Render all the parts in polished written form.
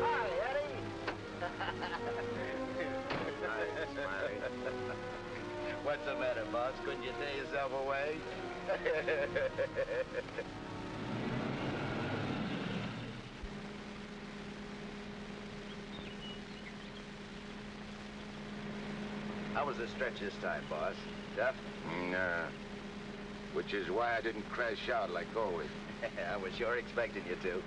Hi, Eddie. Hi, Smiley. What's the matter, boss? Couldn't you tear yourself away? How was the stretch this time, boss? Tough? Nah. Which is why I didn't crash out like always. I was sure expecting you to.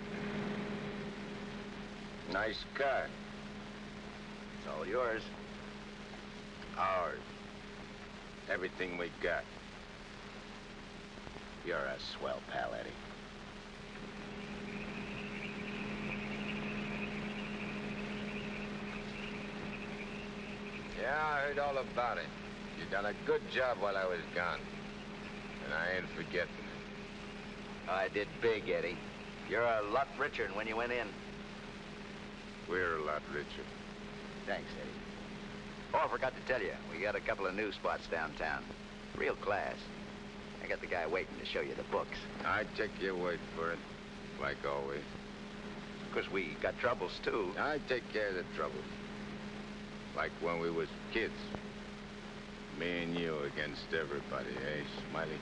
Nice car. It's all yours. Ours. Everything we got. You're a swell pal, Eddie. Yeah, I heard all about it. You done a good job while I was gone. And I ain't forgetting it. I did big, Eddie. You're a lot richer than when you went in. We're a lot richer. Thanks, Eddie. Oh, I forgot to tell you, we got a couple of new spots downtown. Real class. I got the guy waiting to show you the books. I take your word for it, like always. Of course, we got troubles, too. I take care of the troubles. Like when we was kids. Me and you against everybody, eh, Smiley?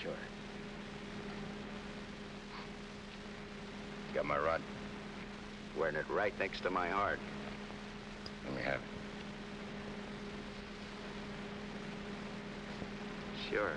Sure. Got my rod? Wearing it right next to my heart. Let me have it. Sure.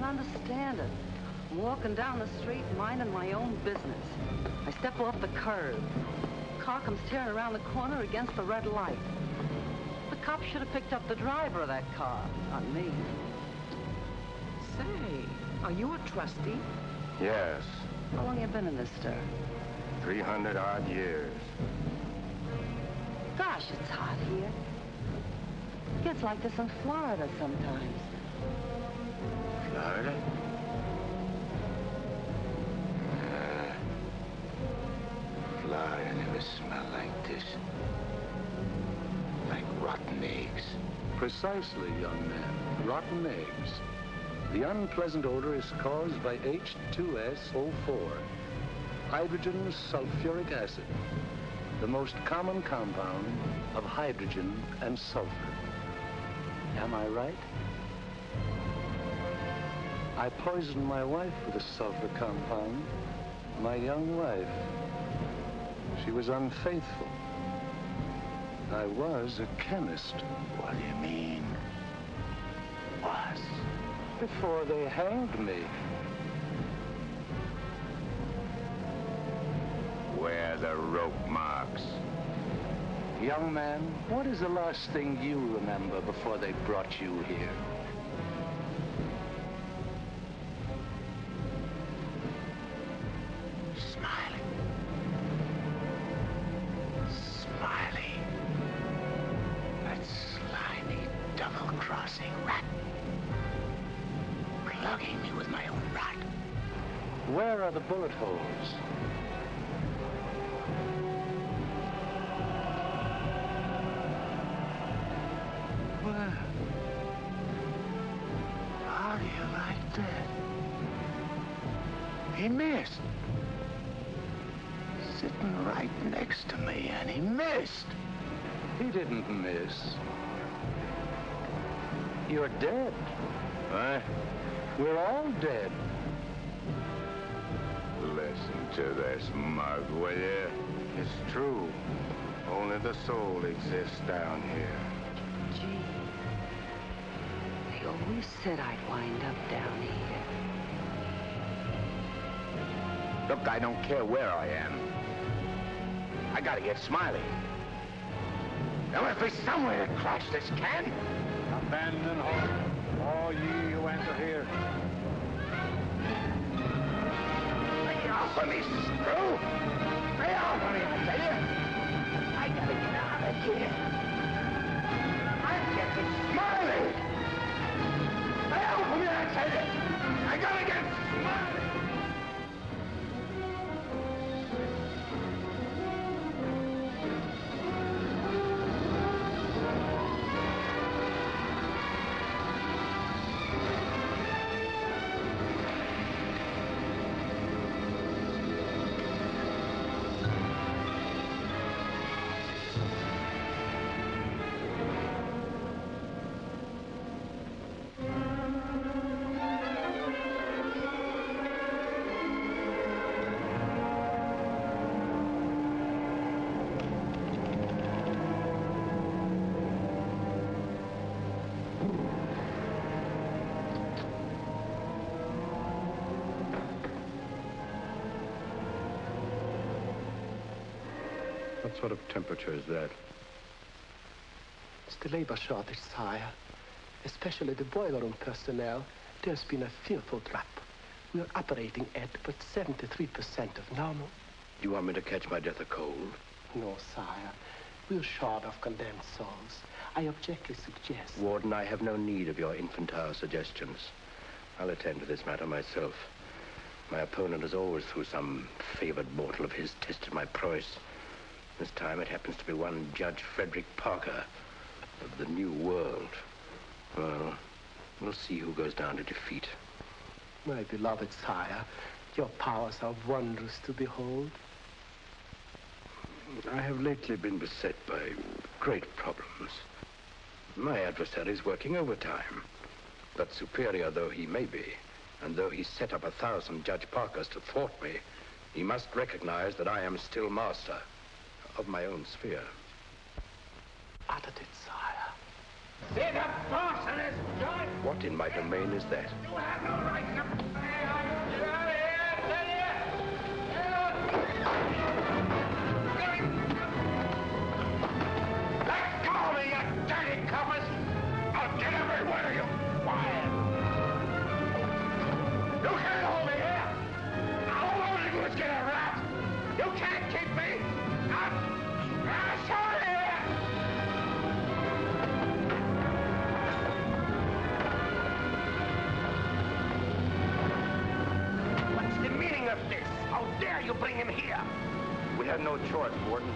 Understand it. I'm walking down the street minding my own business. I step off the curb. Car comes tearing around the corner against the red light. The cop should have picked up the driver of that car, not me. Say, are you a trustee? Yes. How long you been in this stir? 300 odd years. Gosh, it's hot here. It gets like this in Florida sometimes. Florida? Florida never smelled like this. Like rotten eggs. Precisely, young man. Rotten eggs. The unpleasant odor is caused by H2SO4, hydrogen sulfuric acid, the most common compound of hydrogen and sulfur. Am I right? I poisoned my wife with a sulfur compound, my young wife. She was unfaithful. I was a chemist. What do you mean? Was? Before they hanged me. Where are the rope marks? Young man, what is the last thing you remember before they brought you here? Smiley. Where are the bullet holes? Well, how do you like that? He missed. Sitting right next to me, and he missed. He didn't miss. You're dead. What? We're all dead. Listen to this mug, will you? It's true. Only the soul exists down here. Gee, they always said I'd wind up down here. Look, I don't care where I am. I gotta get Smiley. There must be some way to crash this can. Abandon hope, all ye who enter here. Lay off of me, screw! Lay off of me, I tell you! I gotta get out of here. I'm getting Smiley! Lay off of me, I tell you! I gotta get Smiley! What sort of temperature is that? It's the labor shortage, sire. Especially the boiler room personnel. There's been a fearful drop. We're operating at but 73% of normal. You want me to catch my death of cold? No, sire. We're short of condemned souls. I objectly suggest... Warden, I have no need of your infantile suggestions. I'll attend to this matter myself. My opponent has always, through some favored mortal of his, tested my prowess. This time it happens to be one Judge Frederick Parker of the New World. Well, we'll see who goes down to defeat. My beloved sire, your powers are wondrous to behold. I have lately been beset by great problems. My adversary is working overtime. But superior though he may be, and though he set up 1,000 Judge Parkers to thwart me, he must recognize that I am still master of my own sphere. Uttered it, sire. See the boss and his judge! What in my domain is that? You have no right to... Get out of here, I tell you! Let go of me, you dirty coppers! I'll get every one of you fired! You can't hold me here! All I want to do is get a rat! You can't keep me! I'm sorry! What's the meaning of this? How dare you bring him here? We had no choice, Warden.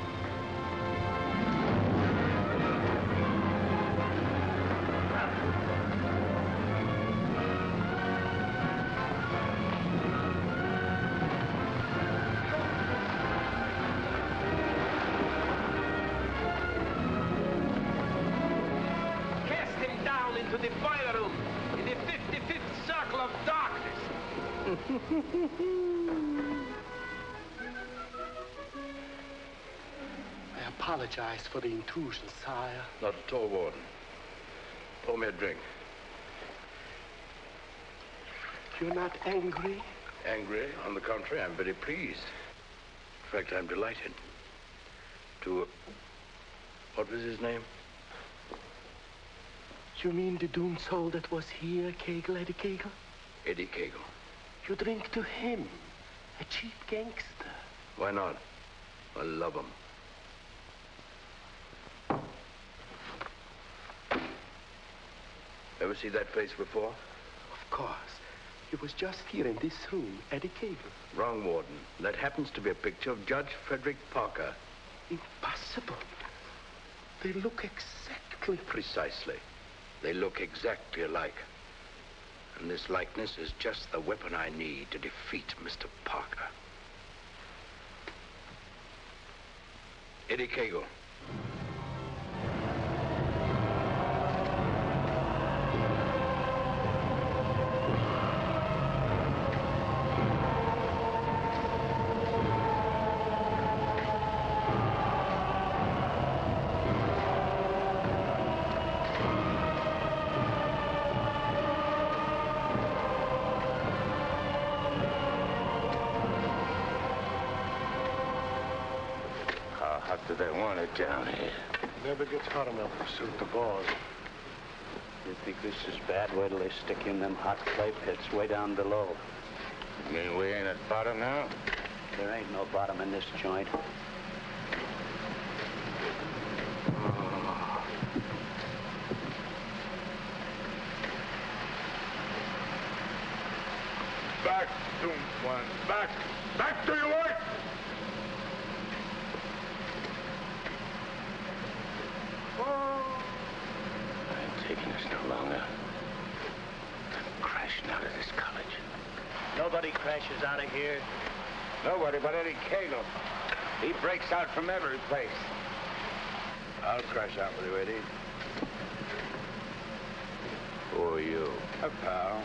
To the boiler room in the 55th circle of darkness. I apologize for the intrusion, sire. Not at all, Warden. Pour me a drink. You're not angry? Angry? On the contrary, I'm very pleased. In fact, I'm delighted. What was his name? You mean the doomed soul that was here, Kagle, Eddie Kagle? Eddie Kagle. You drink to him, a cheap gangster. Why not? I love him. Ever see that face before? Of course. He was just here in this room, Eddie Kagle. Wrong, Warden. That happens to be a picture of Judge Frederick Parker. Impossible. They look exactly... Precisely. They look exactly alike. And this likeness is just the weapon I need to defeat Mr. Parker. Eddie Kagle. Do they want it down here? Never gets hot enough to suit the boss. You think this is bad? Wait till they stick you in them hot clay pits way down below. You mean we ain't at bottom now? There ain't no bottom in this joint. Back, one. Back! Back to your work! I ain't taking this no longer. I'm crashing out of this college. Nobody crashes out of here. Nobody but Eddie Kagle. He breaks out from every place. I'll crash out with you, Eddie. Who are you? A pal.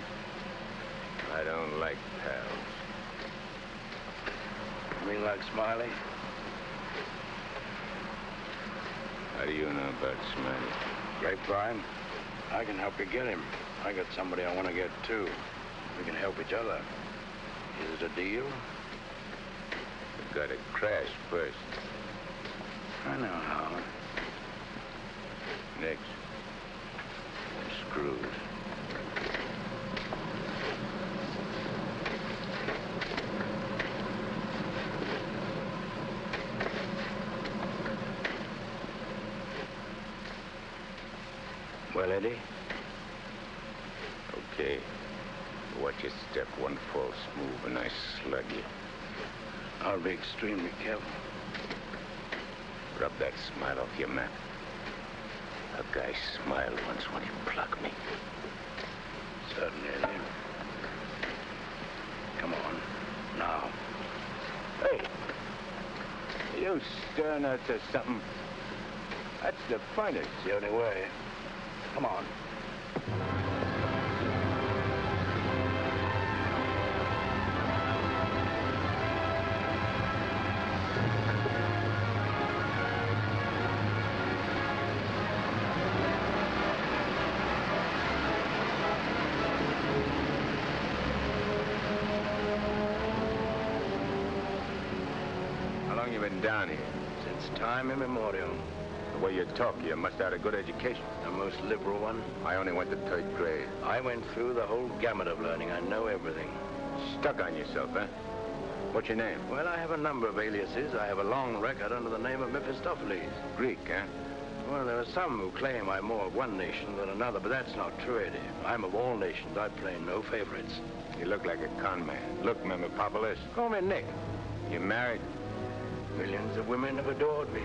I don't like pals. You mean like Smiley? How do you know about Smiley? Grapevine. I can help you get him. I got somebody I want to get, too. We can help each other. Is it a deal? You've got to crash first. I know how. Next, I'm screwed. Well, Eddie? Okay. Watch your step. One false move and I slug you. I'll be extremely careful. Rub that smile off your map. A guy smiled once when he plugged me. Certainly, Eddie. Come on. Now. Hey! You stirring us to something? That's the finest. It's the only way. Come on. How long you been down here? Since time immemorial. The way you talk, you must have had a good education. The most liberal one. I only went to 3rd grade. I went through the whole gamut of learning. I know everything. Stuck on yourself, huh? What's your name? Well, I have a number of aliases. I have a long record under the name of Mephistopheles. Greek, huh? Well, there are some who claim I'm more of one nation than another, but that's not true, Eddie. I'm of all nations. I play no favorites. You look like a con man. Look, Mephistopheles. Call me Nick. You married? Millions of women have adored me.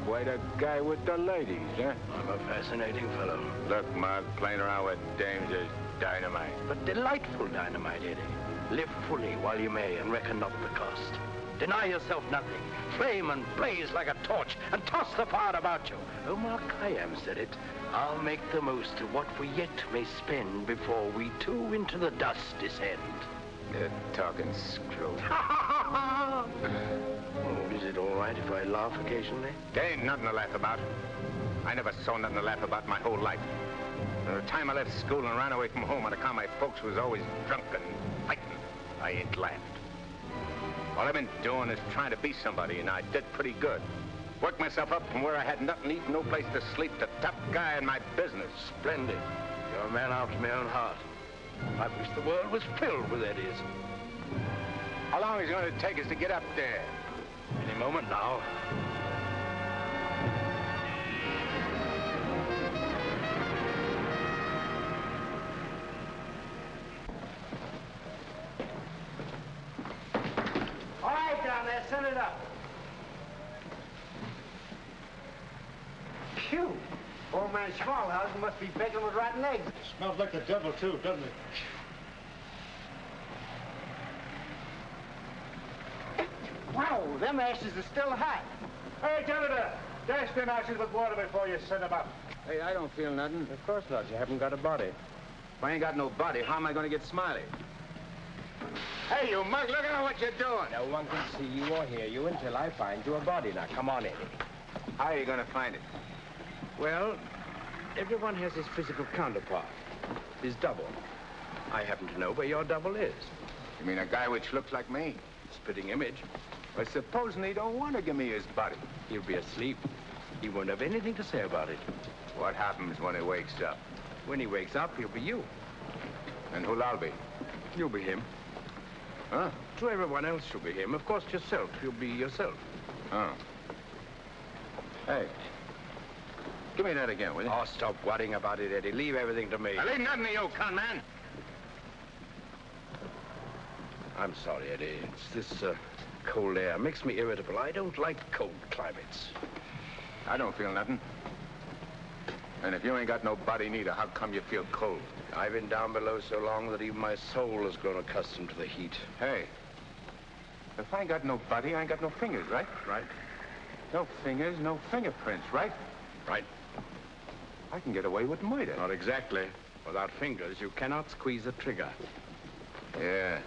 Quite a guy with the ladies, huh? I'm a fascinating fellow. Look, Mark, playing around with dames is dynamite. But delightful dynamite, Eddie. Live fully while you may and reckon not the cost. Deny yourself nothing. Flame and blaze like a torch and toss the fire about you. Omar Khayyam said it. I'll make the most of what we yet may spend before we too into the dust descend. You're talking screw. Oh, is it all right if I laugh occasionally? There ain't nothing to laugh about. I never saw nothing to laugh about my whole life. From the time I left school and ran away from home on account my folks was always drunk and fighting, I ain't laughed. All I've been doing is trying to be somebody, and I did pretty good. Worked myself up from where I had nothing to eat, no place to sleep, to top guy in my business. Splendid. You're a man after my own heart. I wish the world was filled with Eddies. How long is it going to take us to get up there? Any moment now. send it up. Phew. Old man Schmalhausen must be baking with rotten eggs. Smells like the devil, too, doesn't it? Wow, them ashes are still hot. Hey, janitor, dash them ashes with water before you send them up. Hey, I don't feel nothing. Of course not. You haven't got a body. If I ain't got no body, how am I going to get Smiley? Hey, you mug, look at what you're doing. No one can see you or hear you until I find you a body. Now, come on, Eddie. How are you going to find it? Well, everyone has his physical counterpart, his double. I happen to know where your double is. You mean a guy which looks like me? Spitting image. But supposing he don't want to give me his body? He'll be asleep. He won't have anything to say about it. What happens when he wakes up? When he wakes up, he'll be you. And who'll I be? You'll be him. Huh? To everyone else, you'll be him. Of course, yourself. You'll be yourself. Oh. Hey. Give me that again, will you? Oh, stop worrying about it, Eddie. Leave everything to me. I leave nothing to you, con man. I'm sorry, Eddie. It's this cold air. Makes me irritable. I don't like cold climates. I don't feel nothing. And if you ain't got no body neither, how come you feel cold? I've been down below so long that even my soul has grown accustomed to the heat. Hey, if I ain't got no body, I ain't got no fingers, right? Right. No fingers, no fingerprints, right? Right. I can get away with murder. Not exactly. Without fingers, you cannot squeeze a trigger. Yeah.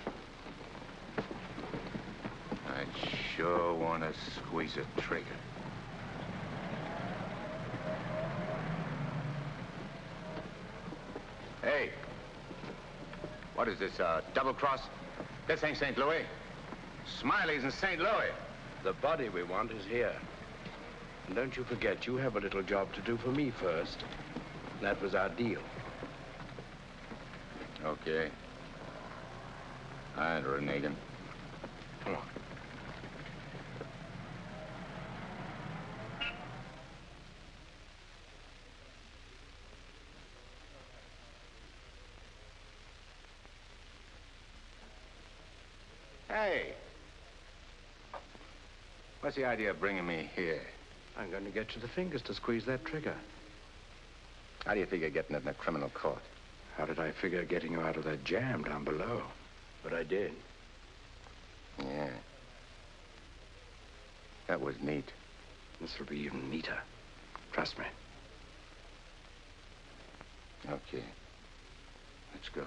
I sure want to squeeze a trigger. Hey. What is this, double cross? This ain't St. Louis. Smiley's in St. Louis. The body we want is here. And don't you forget, you have a little job to do for me first. That was our deal. Okay. All right, Renegan. Come on. Hey. What's the idea of bringing me here? I'm going to get you the fingers to squeeze that trigger. How do you figure getting it in a criminal court? How did I figure getting you out of that jam down below? But I did. Yeah. That was neat. This will be even neater. Trust me. Okay. Let's go.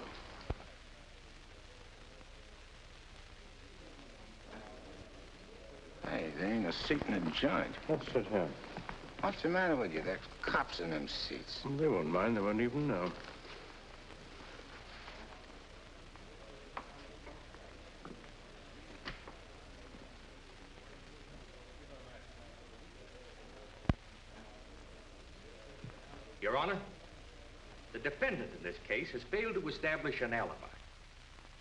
Hey, there ain't a seat in the joint. Let's sit here. What's the matter with you? There's cops in them seats. They won't mind. They won't even know. Your Honor, the defendant in this case has failed to establish an alibi.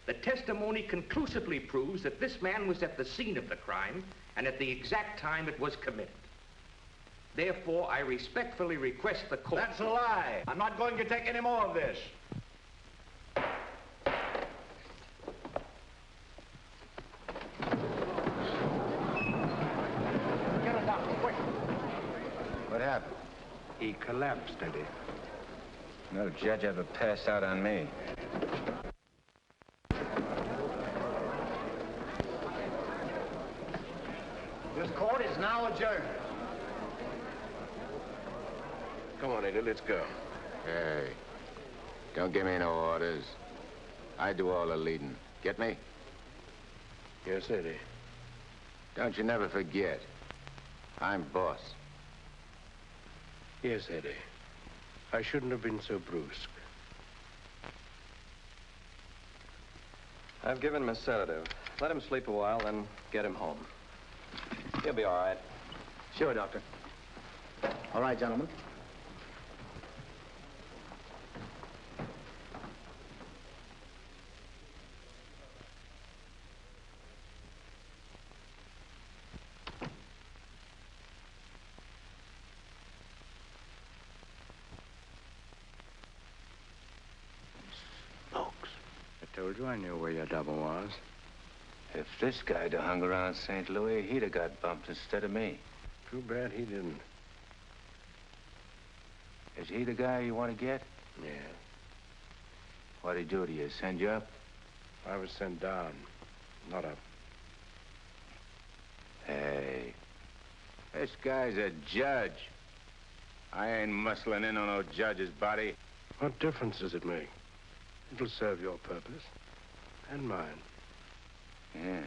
The testimony conclusively proves that this man was at the scene of the crime and at the exact time it was committed. Therefore, I respectfully request the court... That's a lie. I'm not going to take any more of this. Get a doctor, quick. What happened? He collapsed, Eddie. No judge ever passed out on me. This court is now adjourned. Come on, Eddie, let's go. Hey, don't give me no orders. I do all the leading. Get me? Yes, Eddie. Don't you never forget. I'm boss. Yes, Eddie. I shouldn't have been so brusque. I've given him a sedative. Let him sleep a while, then get him home. He'll be all right. Sure, Doctor. All right, gentlemen. I told you I knew where your double was. If this guy'd have hung around St. Louis, he'd have got bumped instead of me. Too bad he didn't. Is he the guy you want to get? Yeah. What'd he do to you? Send you up? I was sent down, not up. Hey, this guy's a judge. I ain't muscling in on no judge's body. What difference does it make? It'll serve your purpose. And mine. Yeah.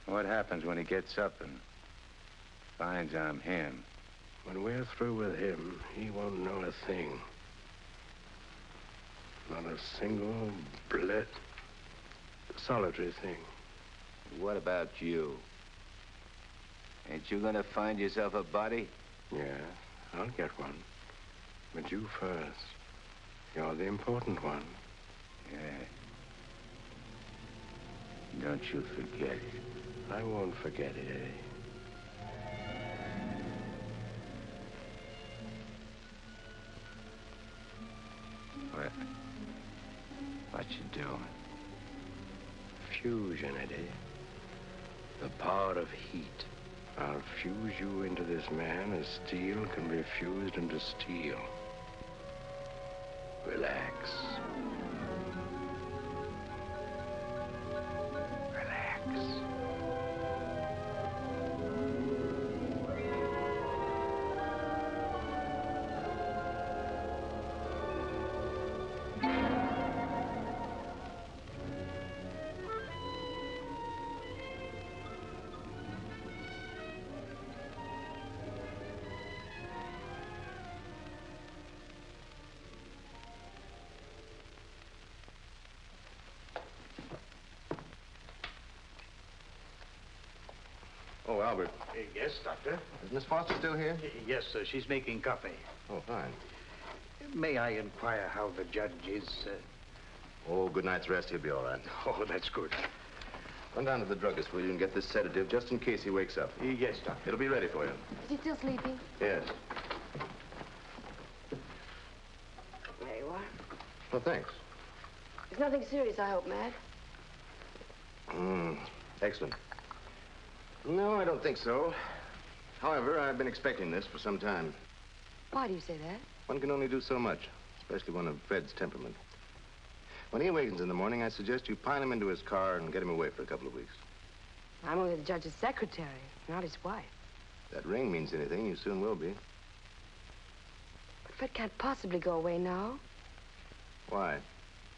What happens when he gets up and finds I'm him? When we're through with him, he won't know a thing. Not a single solitary thing. What about you? Ain't you gonna find yourself a body? Yeah, I'll get one. But you first. You're the important one. Yeah. Don't you forget it. I won't forget it, Eddie. What you doing? Fusion, Eddie. The power of heat. I'll fuse you into this man as steel can be fused into steel. Relax. Relax. Oh, Albert. Yes, Doctor? Is Miss Foster still here? Yes, sir. She's making coffee. Oh, fine. May I inquire how the judge is? Oh, good night's rest. He'll be all right. Oh, that's good. Run down to the druggist, will you, and get this sedative just in case he wakes up. Yes, Doctor. It'll be ready for you. Is he still sleeping? Yes. There you are. Well, thanks. It's nothing serious, I hope, Matt. Excellent. No, I don't think so. However, I've been expecting this for some time. Why do you say that? One can only do so much, especially one of Fred's temperament. When he awakens in the morning, I suggest you pile him into his car and get him away for a couple of weeks. I'm only the judge's secretary, not his wife. If that ring means anything, you soon will be. But Fred can't possibly go away now. Why?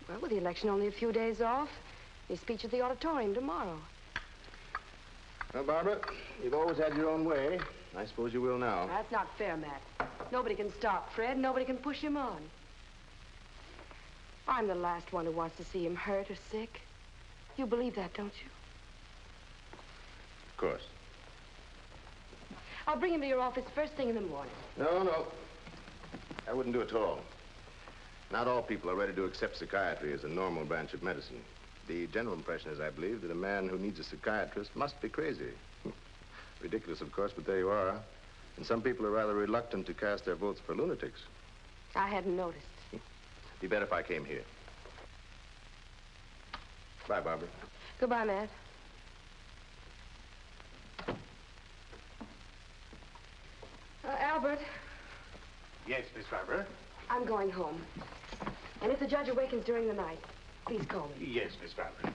Well, with the election only a few days off, his speech at the auditorium tomorrow. Well, Barbara, you've always had your own way. I suppose you will now. That's not fair, Matt. Nobody can stop Fred. Nobody can push him on. I'm the last one who wants to see him hurt or sick. You believe that, don't you? Of course. I'll bring him to your office first thing in the morning. No. I wouldn't do it at all. Not all people are ready to accept psychiatry as a normal branch of medicine. The general impression is, I believe, that a man who needs a psychiatrist must be crazy. Ridiculous, of course, but there you are. And some people are rather reluctant to cast their votes for lunatics. I hadn't noticed. Be better if I came here. Bye, Barbara. Goodbye, Matt. Albert, Yes, Miss Barbara? I'm going home. And if the judge awakens during the night, please call me. Yes, Miss Barbara.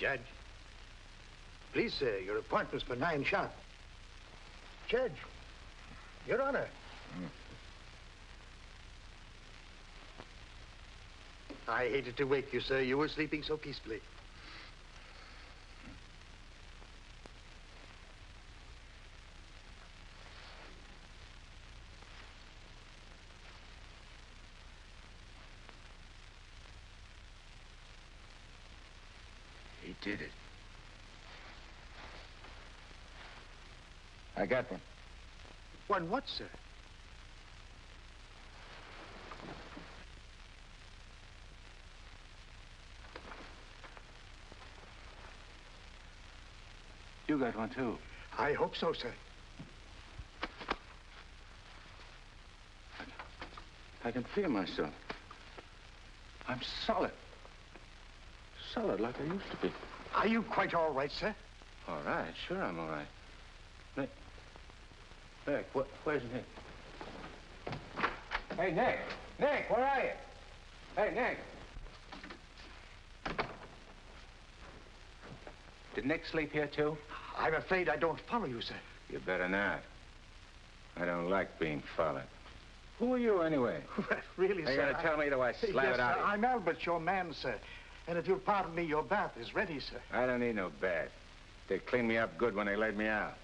Judge. Please, sir, your appointment's for 9 sharp. Judge. Your Honor. I hated to wake you, sir. You were sleeping so peacefully. He did it. I got one. One what, sir? You got one, too. I hope so, sir. I can feel myself. I'm solid. Solid like I used to be. Are you quite all right, sir? All right, sure I'm all right. Nick. Nick, where's Nick? Hey, Nick! Nick, where are you? Hey, Nick! Did Nick sleep here, too? I'm afraid I don't follow you, sir. You better not. I don't like being followed. Who are you, anyway? Really, sir? You gotta tell me, do I slap yes, it out sir, of you? I'm Albert, your man, sir. And if you'll pardon me, your bath is ready, sir. I don't need no bath. They cleaned me up good when they laid me out.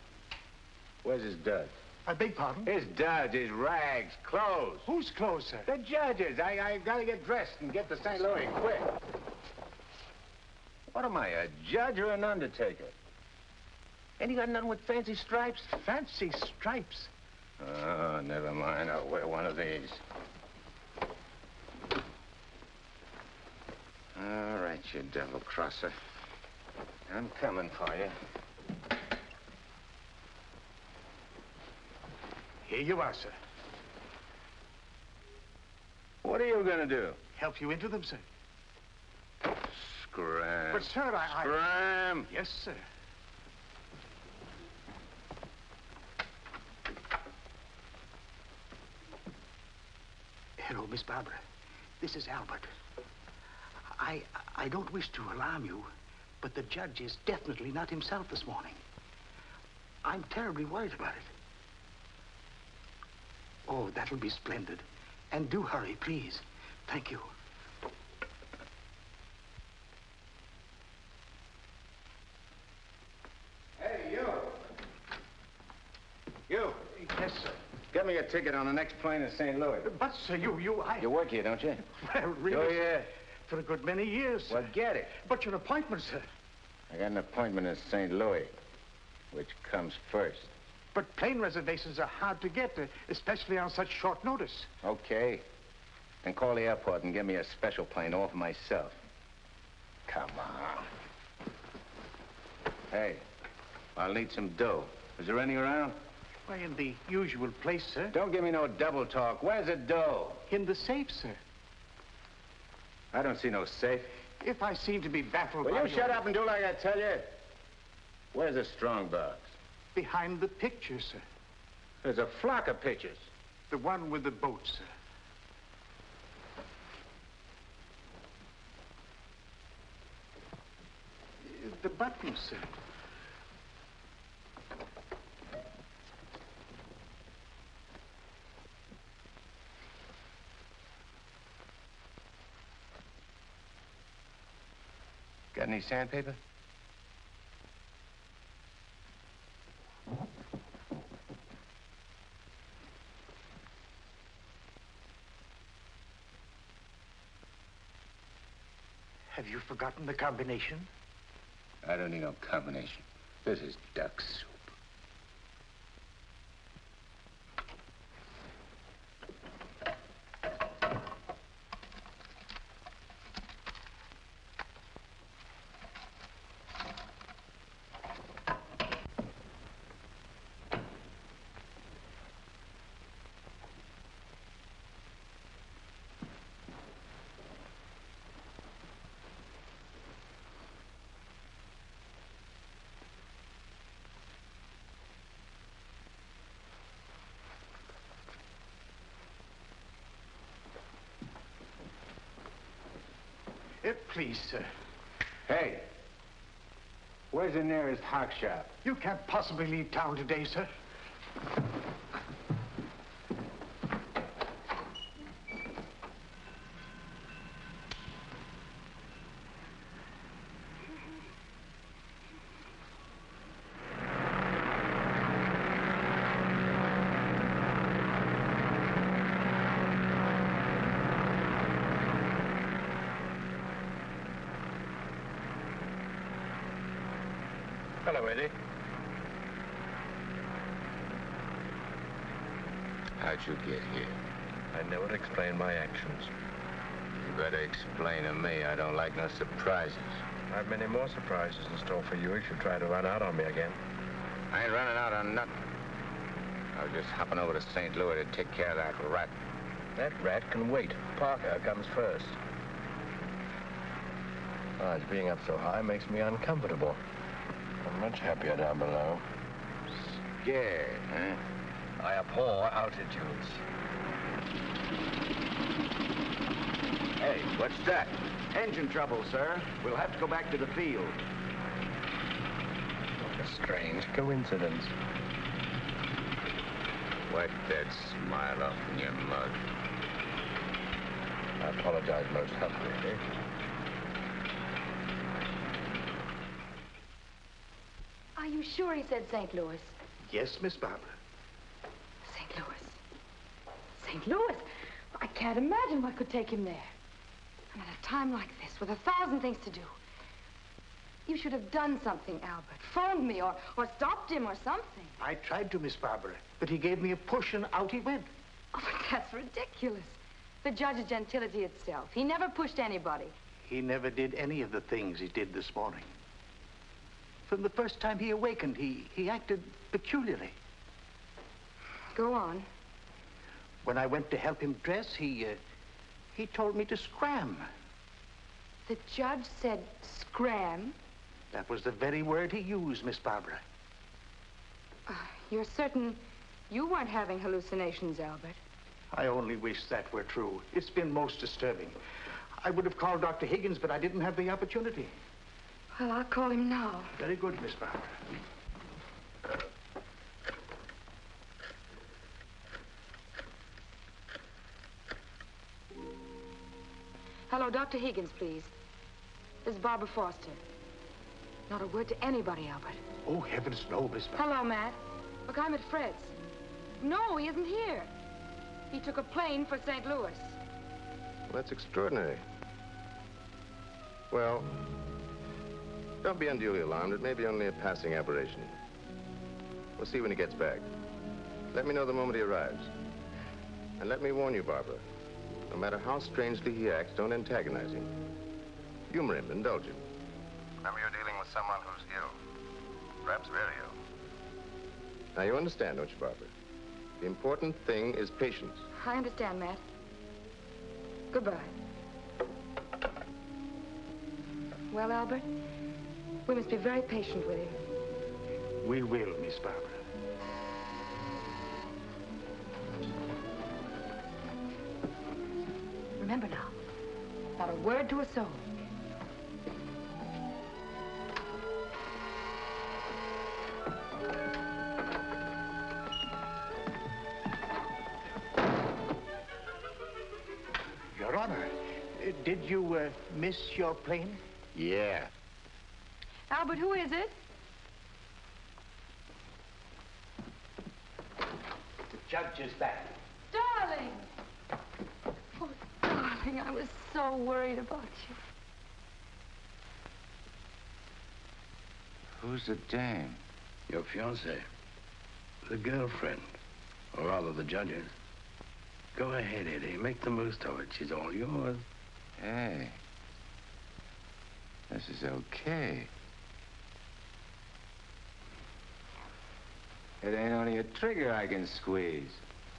Where's his duds? I beg pardon? His duds, his rags, clothes. Whose clothes, sir? The judge's. I gotta get dressed and get to St. Louis, quick. What am I, a judge or an undertaker? Ain't you got nothing with fancy stripes? Fancy stripes? Oh, never mind. I'll wear one of these. All right, you double-crosser. I'm coming for you. Here you are, sir. What are you gonna do? Help you into them, sir. Scram. But, sir, I... Scram! Yes, sir. Hello, Miss Barbara. This is Albert. I don't wish to alarm you, but the judge is definitely not himself this morning. I'm terribly worried about it. Oh, that'll be splendid. And do hurry, please. Thank you. Hey, you! You! Yes, sir. Get me a ticket on the next plane to St. Louis. But, sir, You work here, don't you? Well, really... Oh, yeah. For a good many years, sir. Well, get it. But your appointment, sir. I got an appointment in St. Louis. Which comes first? But plane reservations are hard to get, especially on such short notice. Okay. Then call the airport and get me a special plane all for myself. Come on. Hey, I'll need some dough. Is there any around? Why, in the usual place, sir. Don't give me no double talk. Where's the dough? In the safe, sir. I don't see no safe. If I seem to be baffled Will by you shut up and do like I tell you? Where's the strong box? Behind the picture, sir. There's a flock of pictures. The one with the boat, sir. The button, sir. Got any sandpaper? Have you forgotten the combination? I don't need no combination. This is duck soup. Please, sir. Hey, where's the nearest hock shop? You can't possibly leave town today, sir. Hello, Eddie. How'd you get here? I never explain my actions. You better explain to me. I don't like no surprises. I have many more surprises in store for you if you try to run out on me again. I ain't running out on nothing. I was just hopping over to St. Louis to take care of that rat. That rat can wait. Parker comes first. Besides, being up so high makes me uncomfortable. I'm much happier down below. Scared, huh? I abhor altitudes. Hey, what's that? Engine trouble, sir. We'll have to go back to the field. What a strange coincidence. Wipe that smile off in your mug. I apologize most humbly. Are you sure he said St. Louis? Yes, Miss Barbara. St. Louis. St. Louis? I can't imagine what could take him there. And at a time like this, with 1,000 things to do. You should have done something, Albert. Phoned me or stopped him or something. I tried to, Miss Barbara, but he gave me a push and out he went. Oh, but that's ridiculous. The judge is gentility itself. He never pushed anybody. He never did any of the things he did this morning. From the first time he awakened, he acted peculiarly. Go on. When I went to help him dress, he told me to scram. The judge said scram? That was the very word he used, Miss Barbara. You're certain you weren't having hallucinations, Albert? I only wish that were true. It's been most disturbing. I would have called Dr. Higgins, but I didn't have the opportunity. Well, I'll call him now. Very good, Miss Barbara. Hello, Dr. Higgins, please. This is Barbara Foster. Not a word to anybody, Albert. Oh, heavens, no, Miss Barbara. Hello, Matt. Look, I'm at Fred's. No, he isn't here. He took a plane for St. Louis. Well, that's extraordinary. Well, don't be unduly alarmed. It may be only a passing aberration. We'll see when he gets back. Let me know the moment he arrives. And let me warn you, Barbara, no matter how strangely he acts, don't antagonize him. Humor him, indulge him. Remember, you're dealing with someone who's ill. Perhaps very ill. Now, you understand, don't you, Barbara? The important thing is patience. I understand, Matt. Goodbye. Well, Albert, we must be very patient with him. We will, Miss Barbara. Remember now, not a word to a soul. Your Honor, did you miss your plane? Yeah. Albert, who is it? The judge is back. Darling! Oh, darling, I was so worried about you. Who's the dame? Your fiancée. The girlfriend. Or rather, the judge's. Go ahead, Eddie. Make the most of it. She's all yours. Hey. This is okay. It ain't only a trigger I can squeeze.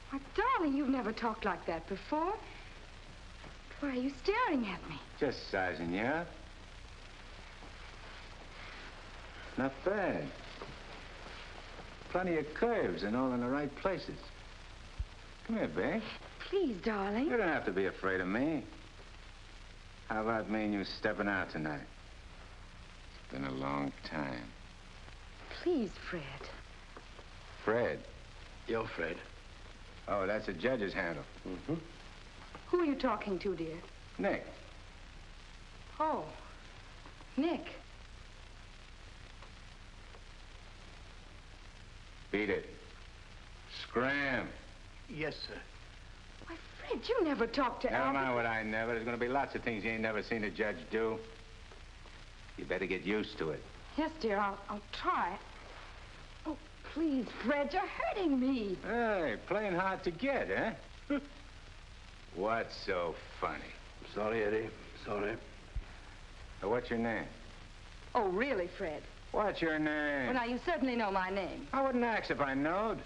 Why, darling, you've never talked like that before. Why are you staring at me? Just sizing you up. Not bad. Plenty of curves and all in the right places. Come here, babe. Please, darling. You don't have to be afraid of me. How about me and you stepping out tonight? It's been a long time. Please, Fred. Fred? You're Fred. Oh, that's the judge's handle. Mm-hmm. Who are you talking to, dear? Nick. Oh, Nick. Beat it. Scram. Yes, sir. Why, Fred, you never talked to Never Albert. mind what I never. There's going to be lots of things you ain't never seen a judge do. You better get used to it. Yes, dear, I'll try. Oh, please, Fred, you're hurting me. Hey, playing hard to get, huh? What's so funny? Sorry, Eddie. Sorry. What's your name? Oh, really, Fred? What's your name? Well, now, you certainly know my name. I wouldn't ask if I knowed.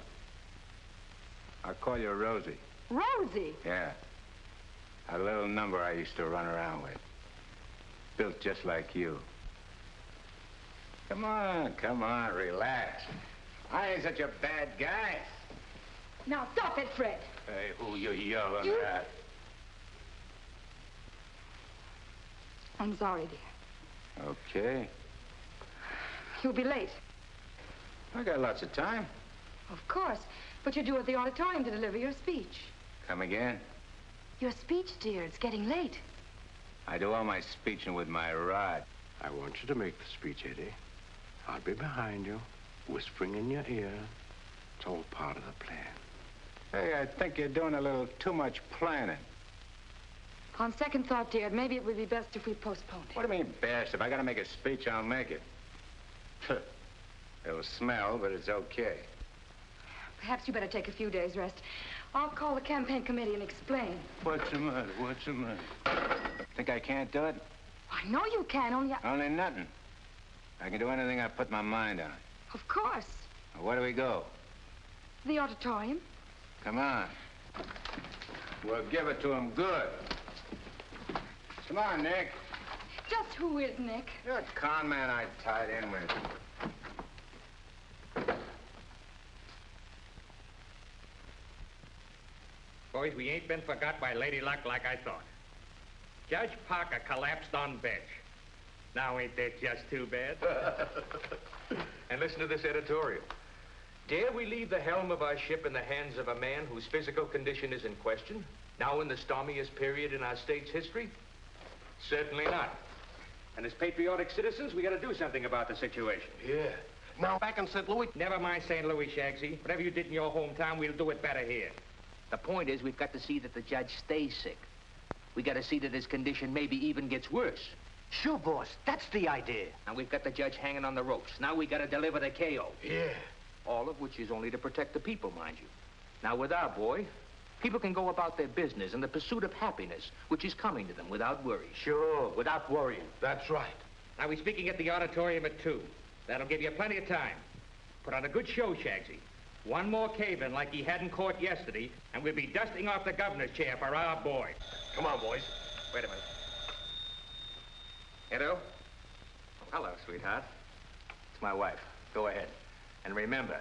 I'll call you Rosie. Rosie? Yeah. A little number I used to run around with. Built just like you. Come on, relax. I ain't such a bad guy. Now, stop it, Fred. Hey, who you yelling at? I'm sorry, dear. Okay. You'll be late. I got lots of time. Of course. But you're due at the auditorium to deliver your speech. Come again? Your speech, dear. It's getting late. I do all my speeching with my rod. I want you to make the speech, Eddie. I'll be behind you, whispering in your ear. It's all part of the plan. Hey, I think you're doing a little too much planning. On second thought, dear, maybe it would be best if we postponed it. What do you mean, best? If I gotta make a speech, I'll make it. It'll smell, but it's okay. Perhaps you better take a few days' rest. I'll call the campaign committee and explain. What's the matter? What's the matter? Think I can't do it? I know you can, Only nothing. I can do anything I put my mind on. Of course. Well, where do we go? The auditorium. Come on. We'll give it to him good. Come on, Nick. Just who is Nick? You're a con man I tied in with. Boys, we ain't been forgot by Lady Luck like I thought. Judge Parker collapsed on bench. Now ain't that just too bad? And listen to this editorial. Dare we leave the helm of our ship in the hands of a man whose physical condition is in question, now in the stormiest period in our state's history? Certainly not. And as patriotic citizens, we gotta do something about the situation. Yeah. Now, back in St. Louis... Never mind St. Louis, Shagsy. Whatever you did in your hometown, we'll do it better here. The point is, we've got to see that the judge stays sick. We got to see that his condition maybe even gets worse. Sure, boss. That's the idea. And we've got the judge hanging on the ropes. Now we got to deliver the KO. Yeah. All of which is only to protect the people, mind you. Now, with our boy, people can go about their business in the pursuit of happiness, which is coming to them without worry. Sure, without worrying. That's right. Now, we're speaking at the auditorium at 2. That'll give you plenty of time. Put on a good show, Shagsy. One more cave-in like he had in court yesterday, and we'll be dusting off the governor's chair for our boy. Come on, boys. Wait a minute. Edo? Oh, hello, sweetheart. It's my wife. Go ahead. And remember,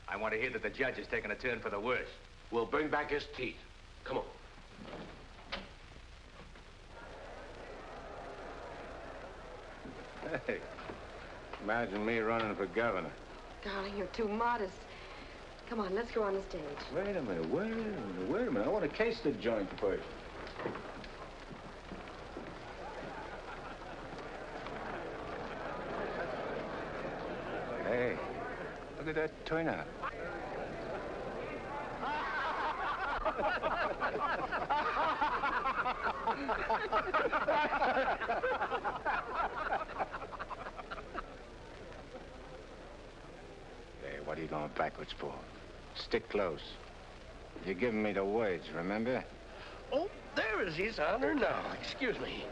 I want to hear that the judge is taking a turn for the worse. We'll bring back his teeth. Come on. Hey, imagine me running for governor. Darling, you're too modest. Come on, let's go on the stage. Wait a minute. I want to case the joint first. Hey, look at that turnout. Hey, what are you going backwards for? Stick close. You're giving me the words, remember? Oh, there is his honor now. Excuse me.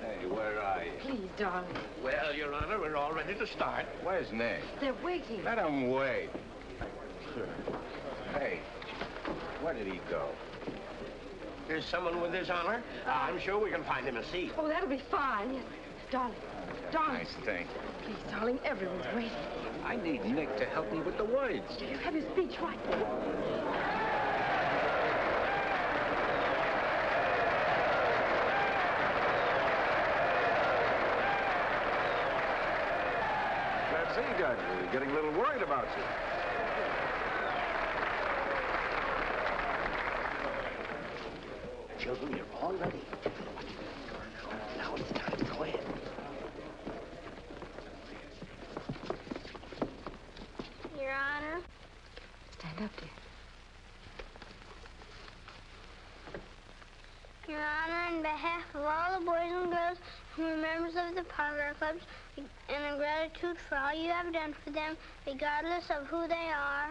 Hey, where are you? Please, darling. Well, Your Honor, we're all ready to start. Where's Nick? They're waiting. Let him wait. Hey, where did he go? There's someone with his honor. I'm sure we can find him a seat. Oh, that'll be fine. Yes. Darling. Darling. Nice thing. Please, darling, everyone's waiting. I need Nick to help me with the words. Do you have your speech right? Let's see, Judge. We're getting a little worried about you. Children, you're all ready. Now it's time. Go ahead. Your Honor. Stand up, dear. Your Honor, on behalf of all the boys and girls who are members of the Parker Clubs and in gratitude for all you have done for them, regardless of who they are.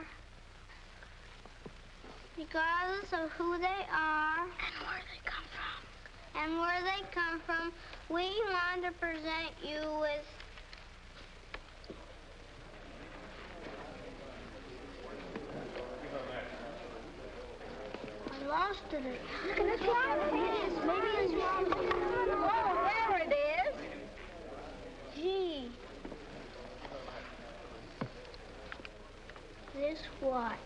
Regardless of who they are. And where they come from. And where they come from, we want to present you with... I lost it. Look at this one. Maybe it's wrong. Oh, there it is. Gee. This what?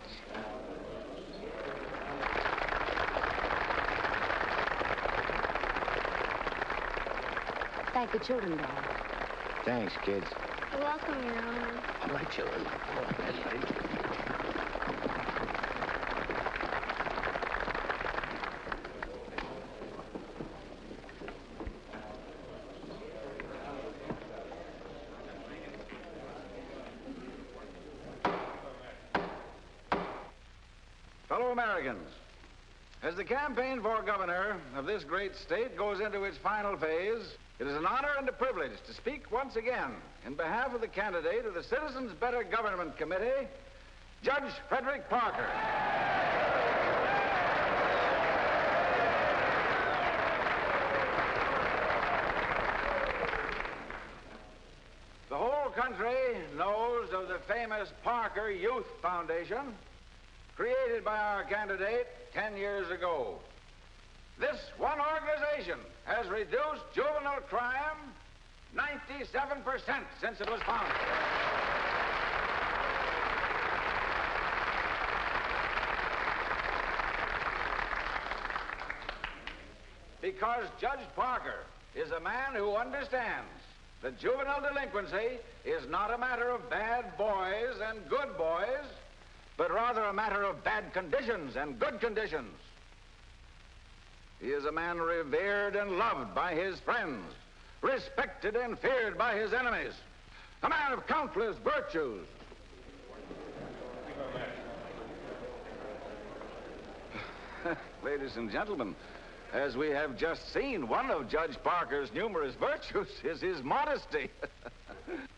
Thank the children, Dad. Thanks, kids. You're welcome, Your Honor. All right, children. All right, that's right. Fellow Americans, as the campaign for governor of this great state goes into its final phase, it is an honor and a privilege to speak once again in behalf of the candidate of the Citizens Better Government Committee, Judge Frederick Parker. The whole country knows of the famous Parker Youth Foundation, created by our candidate 10 years ago. This one organization has reduced juvenile crime 97% since it was founded. Because Judge Parker is a man who understands that juvenile delinquency is not a matter of bad boys and good boys, but rather a matter of bad conditions and good conditions. He is a man revered and loved by his friends, respected and feared by his enemies, a man of countless virtues. Ladies and gentlemen, as we have just seen, one of Judge Parker's numerous virtues is his modesty.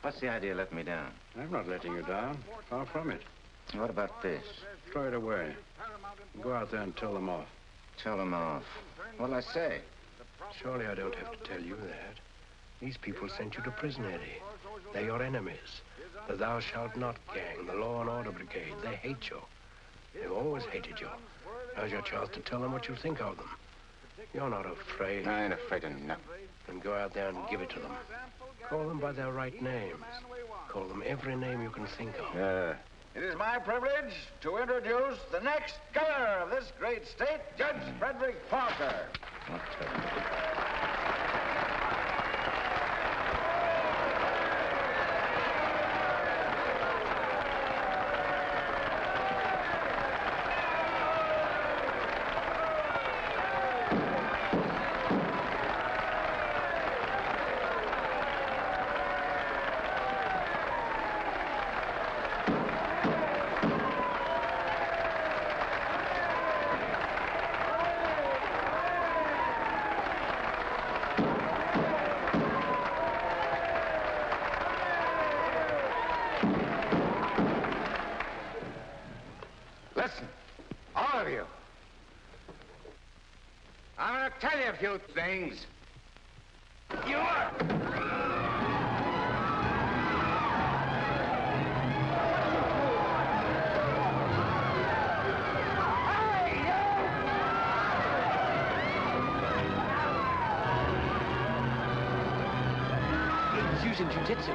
What's the idea of letting me down? I'm not letting you down. Far from it. What about this? Throw it away. Go out there and tell them off. Tell them off. What'll I say? Surely I don't have to tell you that. These people sent you to prison, Eddie. They're your enemies. The Thou Shalt Not gang, the Law and Order Brigade. They hate you. They've always hated you. Now's your chance to tell them what you think of them. You're not afraid. I ain't afraid of nothing. Then go out there and give it to them. Call them by their right names. Call them every name you can think of. It is my privilege to introduce the next governor of this great state, Judge Frederick Parker. Listen, all of you. I'm going to tell you a few things. You are... He's using jiu-jitsu.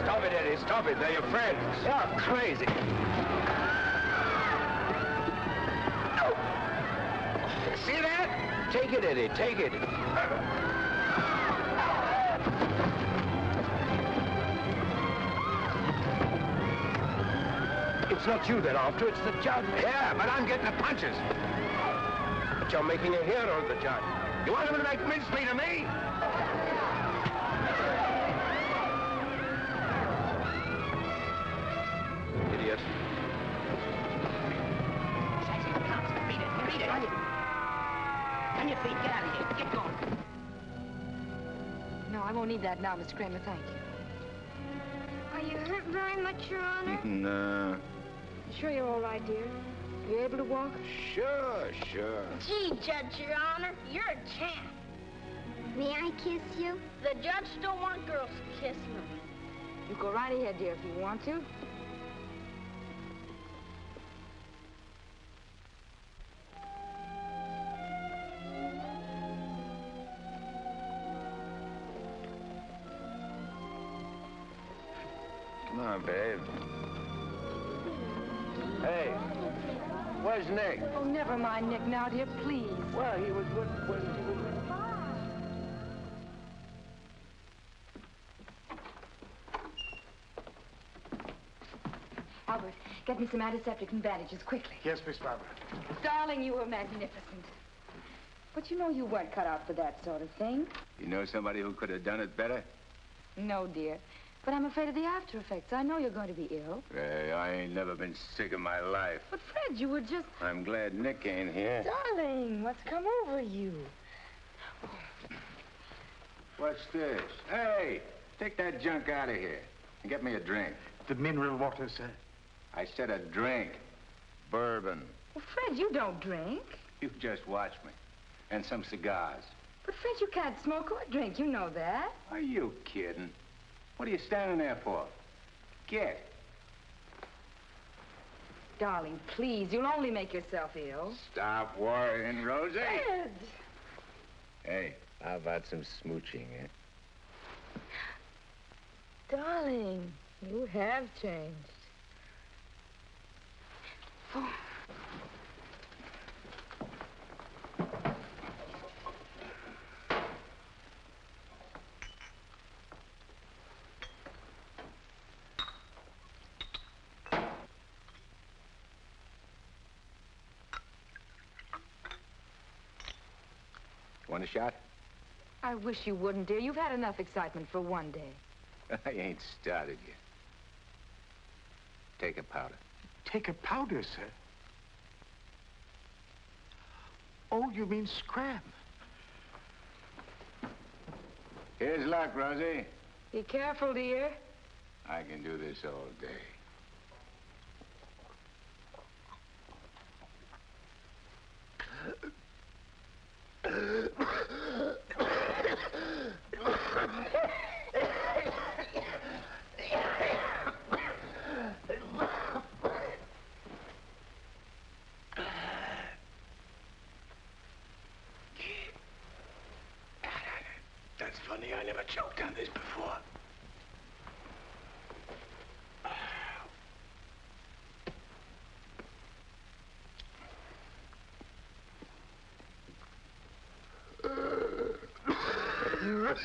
Stop it, Eddie. Stop it. They're your friends. You're crazy. No. See that? Take it, Eddie. Take it. It's not you they're after, it's the judge. Yeah, but I'm getting the punches. But you're making a hero of the judge. You want him to make mincemeat of me? Idiot. Beat it, beat it. On your feet, get out of here. Get going. No, I won't need that now, Mr. Kramer, thank you. Are you hurt very much, Your Honor? No. Sure you're all right, dear? You able to walk? Sure. Gee, Judge, Your Honor, you're a champ. May I kiss you? The judge don't want girls to kiss him. You go right ahead, dear, if you want to. Come on, babe. Hey, where's Nick? Oh, never mind Nick now, dear, please. Well, he was when he was... Albert, get me some antiseptic and bandages, quickly. Yes, Miss Barbara. Darling, you were magnificent. But you know you weren't cut out for that sort of thing. You know somebody who could have done it better? No, dear. But I'm afraid of the after effects. I know you're going to be ill. Hey, I ain't never been sick in my life. But, Fred, you were just... I'm glad Nick ain't here. Darling, what's come over you? What's this? Hey, take that junk out of here and get me a drink. The mineral water, sir. I said a drink. Bourbon. Well, Fred, you don't drink. You just watch me. And some cigars. But, Fred, you can't smoke or drink. You know that. Are you kidding? What are you standing there for? Get. Darling, please, you'll only make yourself ill. Stop worrying, Rosie. Fred! Hey, how about some smooching, eh? Darling, you have changed. Oh. Want a shot? I wish you wouldn't, dear. You've had enough excitement for one day. I ain't started yet. Take a powder. Take a powder, sir? Oh, you mean scram? Here's luck, Rosie. Be careful, dear. I can do this all day. That's funny. I never choked on this before. What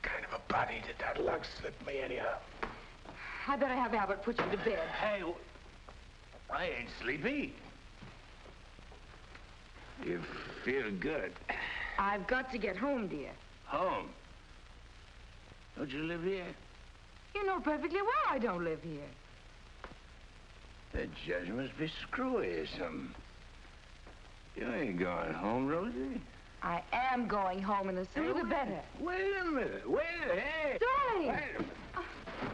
kind of a body did that lug slip me anyhow? I better have Albert put you to bed. Hey, I ain't sleepy. You feel good. I've got to get home, dear. Home? Don't you live here? You know perfectly well I don't live here. The judge must be screwy or something. You ain't going home, Rosie. I am going home, and the sooner the better. Wait a minute. Hey. Darling! Wait a minute.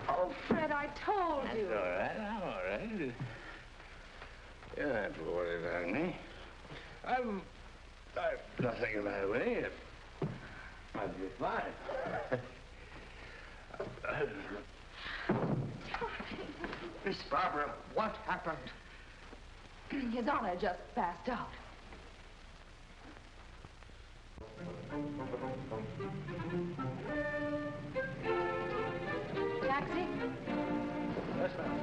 Oh, Fred, I told you. That's all right. I'm all right. You don't have to worry about me. I've nothing the matter with me. I'll be fine. Miss Barbara, what happened? His Honor just passed out. Taxi? Yes, ma'am.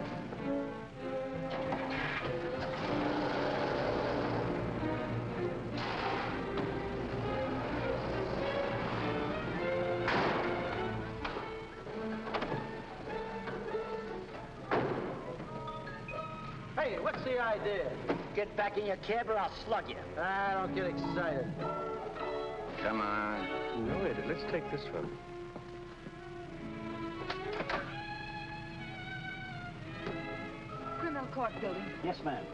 Hey, what's the idea? Get back in your cab or I'll slug you. Ah, don't get excited. Come on. No, Eddie, let's take this one. Criminal court building. Yes, ma'am.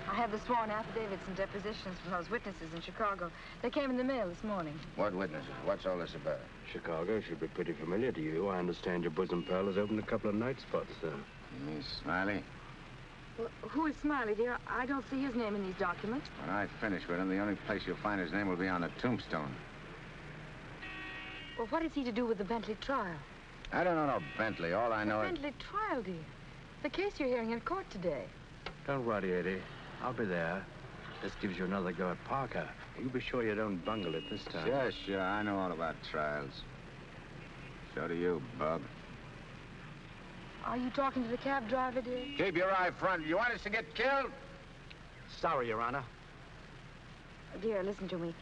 I have the sworn affidavits and depositions from those witnesses in Chicago. They came in the mail this morning. What witnesses? What's all this about? Chicago should be pretty familiar to you. I understand your bosom pal has opened a couple of night spots there. You mean Smiley? Well, who is Smiley, dear? I don't see his name in these documents. When I finish with him, the only place you'll find his name will be on the tombstone. Well, what is he to do with the Bentley trial? I don't know no Bentley. All I know is... Bentley trial, dear. The case you're hearing in court today. Don't worry, Eddie. I'll be there. This gives you another go at Parker. You be sure you don't bungle it this time. Sure. I know all about trials. So do you, Bub. Are you talking to the cab driver, dear? Keep your eye front. You want us to get killed? Sorry, Your Honor. Dear, listen to me.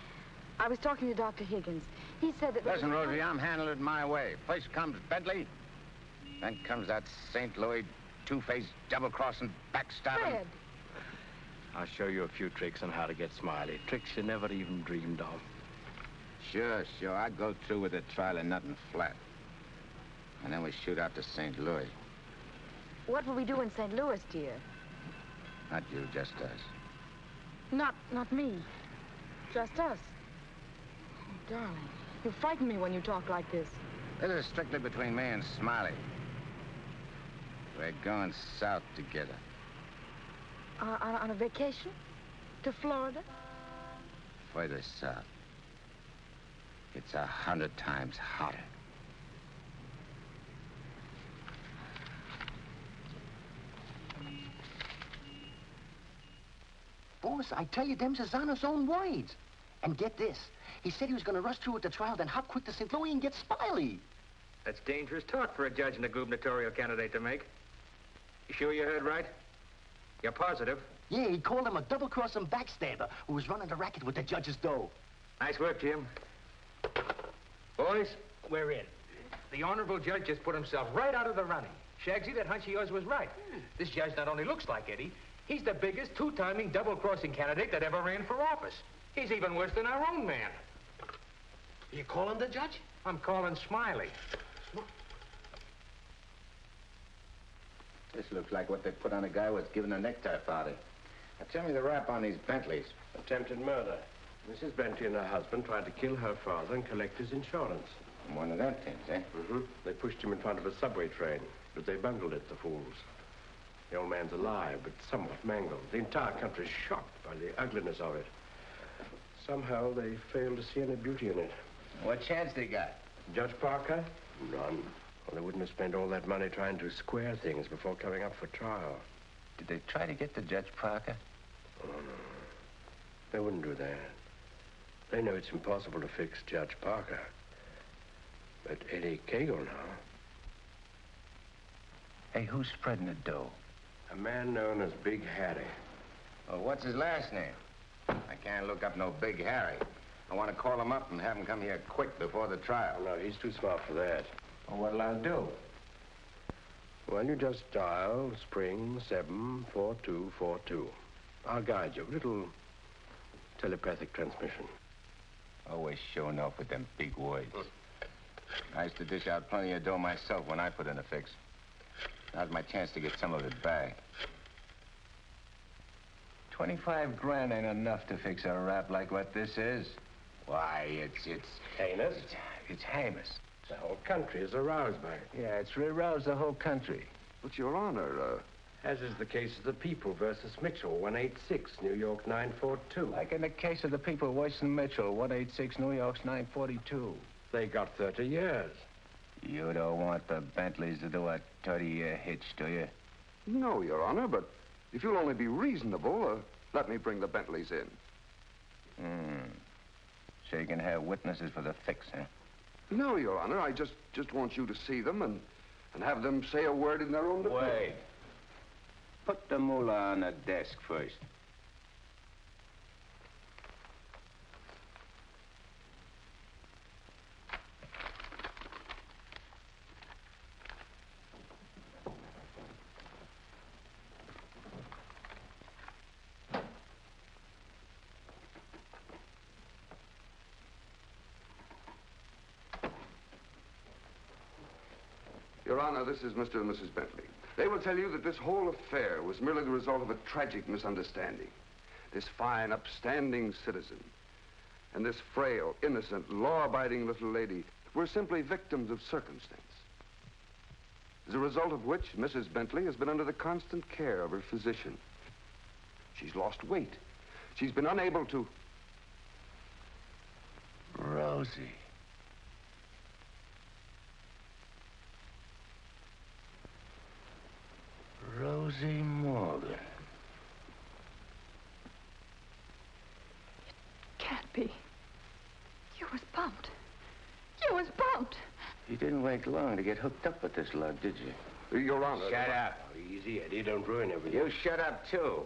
I was talking to Dr. Higgins. He said that... Listen, Rosie, I'm handling it my way. First comes Bentley, then comes that St. Louis two-faced, double-crossing, backstabbing... Fred! I'll show you a few tricks on how to get Smiley. Tricks you never even dreamed of. Sure. I go through with the trial and nothing flat. And then we shoot out to St. Louis. What will we do in St. Louis, dear? Not you, just us. Not me. Just us. Oh, darling, you frighten me when you talk like this. This is strictly between me and Smiley. We're going south together. On a vacation? To Florida? Further south. It's 100 times hotter. Boss, I tell you, them's his honor's own words. And get this. He said he was going to rush through with the trial, then hop quick to St. Louis and get Smiley. That's dangerous talk for a judge and a gubernatorial candidate to make. You sure you heard right? You're positive? Yeah, he called him a double-crossing backstabber who was running the racket with the judge's dough. Nice work, Jim. Boys, we're in. The honorable judge just put himself right out of the running. Shagsy, that hunch of yours was right. This judge not only looks like Eddie, he's the biggest two-timing double-crossing candidate that ever ran for office. He's even worse than our own man. You calling the judge? I'm calling Smiley. This looks like what they put on a guy who was given a necktie party. Now, tell me the rap on these Bentleys. Attempted murder. Mrs. Bentley and her husband tried to kill her father and collect his insurance. One of them things, eh? Mm-hmm. They pushed him in front of a subway train, but they bungled it, the fools. The old man's alive, but somewhat mangled. The entire country's shocked by the ugliness of it. Somehow they failed to see any beauty in it. What chance they got? Judge Parker? None. Well, they wouldn't have spent all that money trying to square things before coming up for trial. Did they try to get to Judge Parker? Oh, no. They wouldn't do that. They know it's impossible to fix Judge Parker. But Eddie Kagle now. Hey, who's spreading the dough? A man known as Big Harry. Well, what's his last name? I can't look up no Big Harry. I want to call him up and have him come here quick before the trial. No, he's too smart for that. Well, what'll I do? Well, you just dial spring 74242. I'll guide you. A little telepathic transmission. Always showing off with them big words. I used to dish out plenty of dough myself when I put in a fix. Now's my chance to get some of it back. 25 grand ain't enough to fix a rap like what this is. Why, it's heinous? It's heinous. The whole country is aroused by it. Yeah, it's aroused the whole country. But, Your Honor, as is the case of the People versus Mitchell, 186, New York 942. Like in the case of the People, Weston Mitchell, 186, New York's 942. They got 30 years. You don't want the Bentleys to do a 30-year hitch, do you? No, Your Honor, but if you'll only be reasonable, let me bring the Bentleys in. So you can have witnesses for the fix, huh? No, Your Honor, I just want you to see them and have them say a word in their own defense. Wait. Put the moolah on the desk first. Your Honor, this is Mr. and Mrs. Bentley. They will tell you that this whole affair was merely the result of a tragic misunderstanding. This fine, upstanding citizen and this frail, innocent, law-abiding little lady were simply victims of circumstance. As a result of which, Mrs. Bentley has been under the constant care of her physician. She's lost weight. She's been unable to... Rosie. Rosie Morgan. Can't be. You was bumped. You was bumped. You didn't wait long to get hooked up with this lug, did you? Your Honor... Shut up. Easy, Eddie. Don't ruin everything. You shut up, too.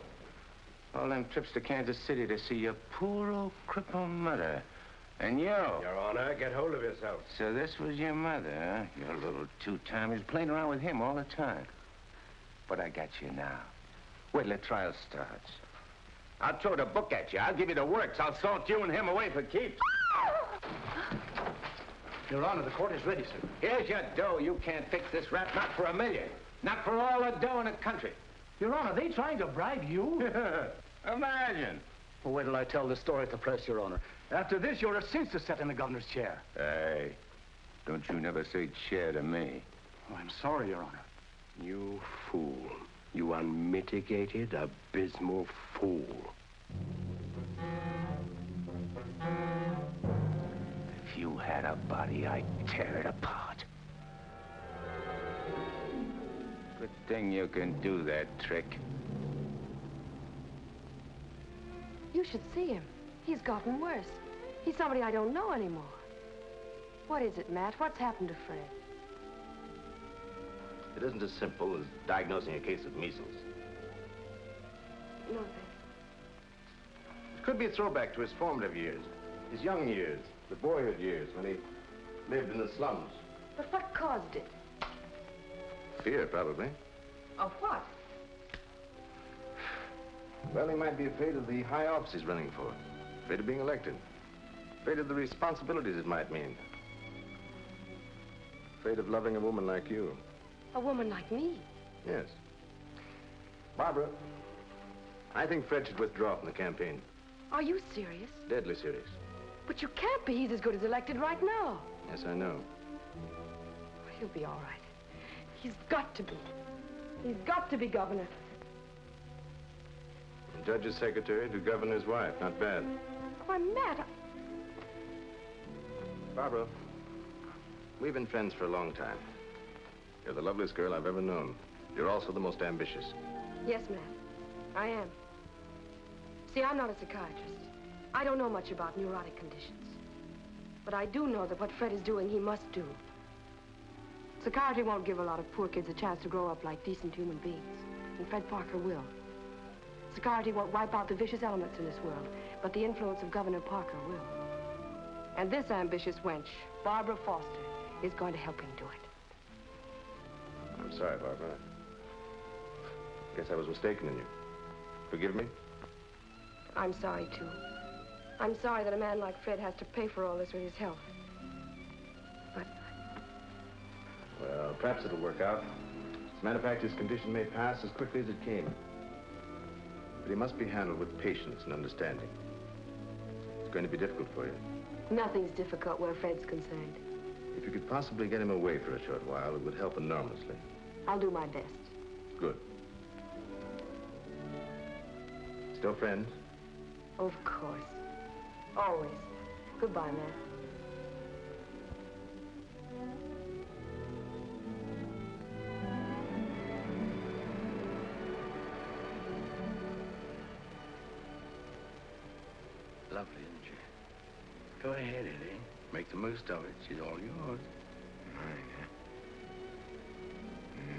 All them trips to Kansas City to see your poor old crippled mother. And you. Your Honor, get hold of yourself. So this was your mother, huh? Your little two-timers playing around with him all the time. But I got you now. Wait till the trial starts. I'll throw the book at you. I'll give you the works. I'll salt you and him away for keeps. Your Honor, the court is ready, sir. Here's your dough. You can't fix this rap, not for $1 million. Not for all the dough in the country. Your Honor, they trying to bribe you? Imagine. Well, wait till I tell the story at the press, Your Honor. After this, you're a cinch to sit in the governor's chair. Hey, don't you never say chair to me. Oh, I'm sorry, Your Honor. You fool. You unmitigated, abysmal fool. If you had a body, I'd tear it apart. Good thing you can do that trick. You should see him. He's gotten worse. He's somebody I don't know anymore. What is it, Matt? What's happened to Fred? It isn't as simple as diagnosing a case of measles. No, It could be a throwback to his formative years, his young years, the boyhood years when he lived in the slums. but what caused it? Fear, probably. Of what? Well, he might be afraid of the high office he's running for, afraid of being elected, afraid of the responsibilities it might mean, afraid of loving a woman like you. A woman like me? Yes. Barbara, I think Fred should withdraw from the campaign. Are you serious? Deadly serious. But you can't be. He's as good as elected right now. Yes, I know. He'll be all right. He's got to be. He's got to be governor. The judge's secretary to governor's wife. Not bad. Why, Matt, Barbara, we've been friends for a long time. You're the loveliest girl I've ever known. You're also the most ambitious. Yes, Matt, I am. See, I'm not a psychiatrist. I don't know much about neurotic conditions. But I do know that what Fred is doing, he must do. Psychiatry won't give a lot of poor kids a chance to grow up like decent human beings. And Fred Parker will. Psychiatry won't wipe out the vicious elements in this world, but the influence of Governor Parker will. And this ambitious wench, Barbara Foster, is going to help him do it. I'm sorry, Barbara. I guess I was mistaken in you. Forgive me? I'm sorry, too. I'm sorry that a man like Fred has to pay for all this with his health. But... Well, perhaps it'll work out. As a matter of fact, his condition may pass as quickly as it came. But he must be handled with patience and understanding. It's going to be difficult for you. Nothing's difficult where Fred's concerned. If you could possibly get him away for a short while, it would help enormously. I'll do my best. Good. Still friends? Of course. Always. Goodbye, Matt. Lovely, isn't she? Go ahead, Eddie. Make the most of it. She's all yours.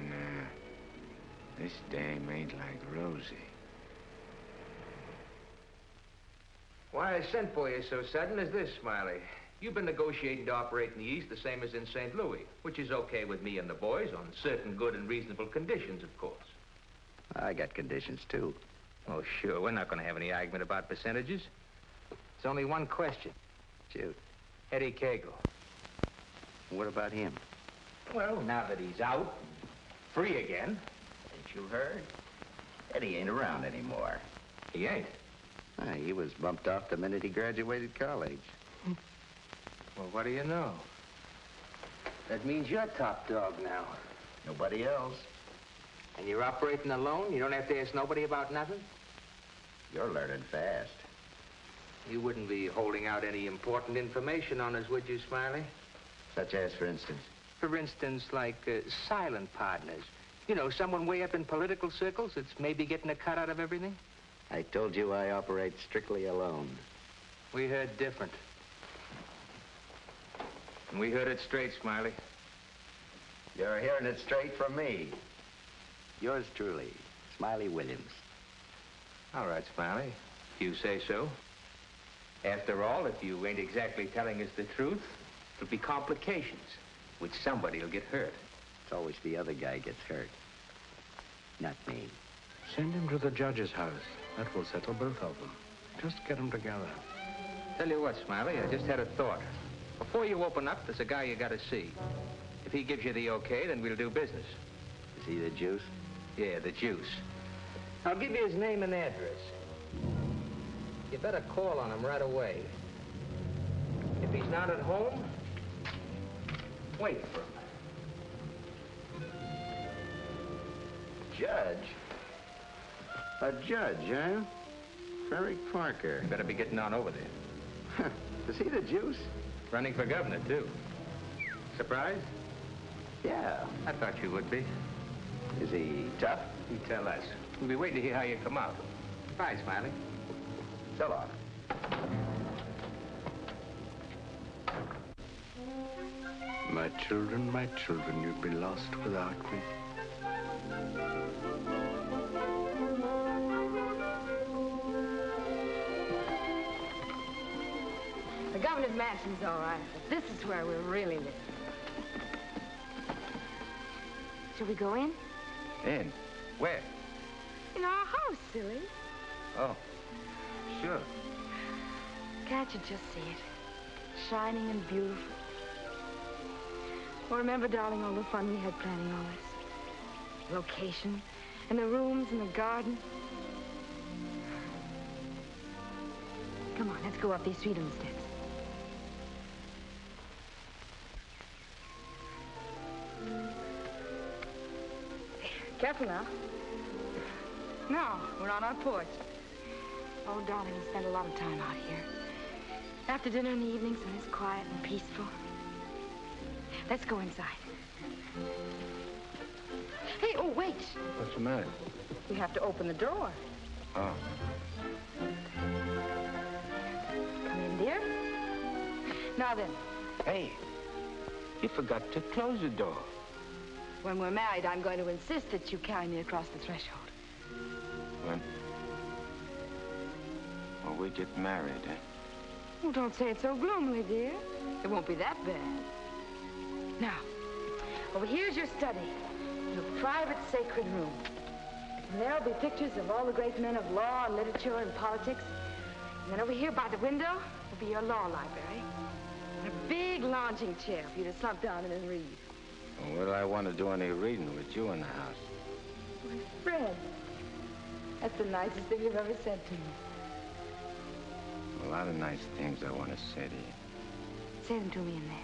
Nah. This dame ain't like Rosie. Why I sent for you so sudden is this, Smiley. You've been negotiating to operate in the East the same as in St. Louis, which is okay with me and the boys on certain good and reasonable conditions, of course. I got conditions, too. Oh, sure. We're not going to have any argument about percentages. It's only one question. Shoot. Eddie Kagle. What about him? Well, now that he's out, free again. Ain't you heard? Eddie ain't around anymore. He ain't. He was bumped off the minute he graduated college. Well, what do you know? That means you're top dog now. Nobody else. And you're operating alone? You don't have to ask nobody about nothing? You're learning fast. You wouldn't be holding out any important information on us, would you, Smiley? Such as, for instance? For instance, like silent partners. You know, someone way up in political circles that's maybe getting a cut out of everything? I told you I operate strictly alone. We heard different. And we heard it straight, Smiley. You're hearing it straight from me. Yours truly, Smiley Williams. All right, Smiley, if you say so. After all, if you ain't exactly telling us the truth, there'll be complications, which somebody will get hurt. It's always the other guy gets hurt, not me. Send him to the judge's house. That will settle both of them. Just get them together. Tell you what, Smiley, I just had a thought. Before you open up, there's a guy you gotta see. If he gives you the okay, then we'll do business. Is he the juice? Yeah, the juice. I'll give you his name and address. You better call on him right away. If he's not at home, wait for him. Judge? A judge, huh? Frederick Parker. You better be getting on over there. Is he the juice? Running for governor, too. Surprised? Yeah. I thought you would be. Is he tough? You tell us. We'll be waiting to hear how you come out. Bye, Smiley. So long. My children, you'd be lost without me. The governor's mansion's all right, but this is where we're really living. Shall we go in? In? Where? In our house, silly. Oh, sure. Can't you just see it? Shining and beautiful. Well, remember, darling, all the fun we had planning all this? Location, and the rooms, and the garden. Come on, let's go up these freedom steps. Careful now. Now, we're on our porch. Oh, darling, we spend a lot of time out here. After dinner in the evenings when it's quiet and peaceful. Let's go inside. Hey, oh, wait. What's the matter? We have to open the door. Oh. Come in, dear. Now then. Hey, you forgot to close the door. When we're married, I'm going to insist that you carry me across the threshold. When? Well, we get married, eh? Oh, don't say it so gloomily, dear. It won't be that bad. Now, over here's your study, your private sacred room. And there'll be pictures of all the great men of law and literature and politics. And then over here by the window will be your law library. And a big lounging chair for you to slump down in and read. Well, what do I want to do any reading with you in the house? My friend, that's the nicest thing you've ever said to me. A lot of nice things I want to say to you. Say them to me in there.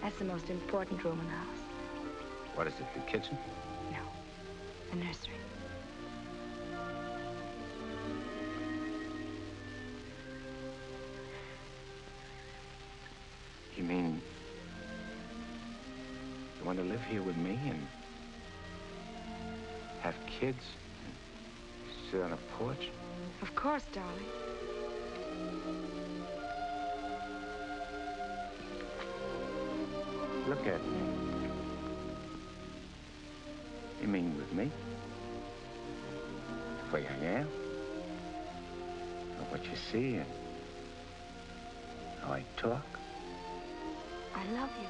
That's the most important room in the house. What is it, the kitchen? No, the nursery. You mean you want to live here with me and have kids and sit on a porch? Of course, darling. Look at me. You mean with me? The way I am? Or what you see and how I talk? I love you.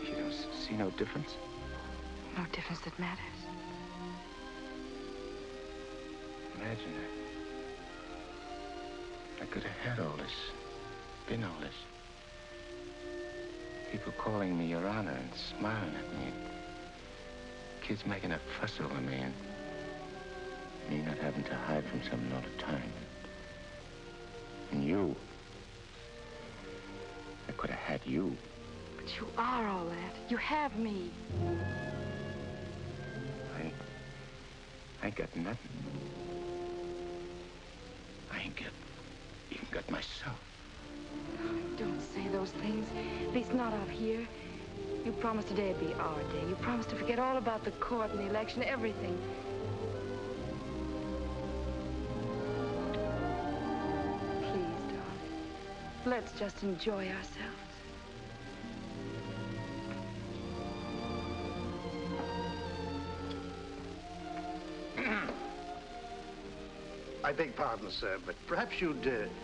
You don't see no difference? No difference that matters. Imagine that. I could have had all this, been all this. People calling me Your Honor and smiling at me. Kids making a fuss over me and me not having to hide from something all the time. And you. I could have had you. But you are all that. You have me. I ain't got nothing. I ain't even got myself. Don't say those things. At least not out here. You promised today would be our day. You promised to forget all about the court and the election, everything. Please, darling. Let's just enjoy ourselves. I beg pardon, sir, but perhaps you'd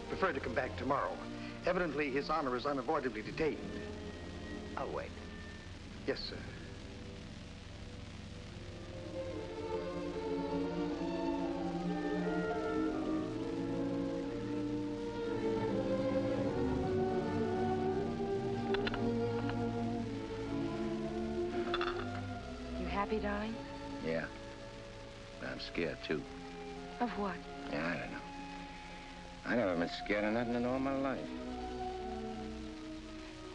prefer to come back tomorrow. Evidently, His Honor is unavoidably detained. I'll wait. Yes, sir. You happy, darling? Yeah. But I'm scared, too. Of what? Yeah, I don't know. I never been scared of nothing in all my life.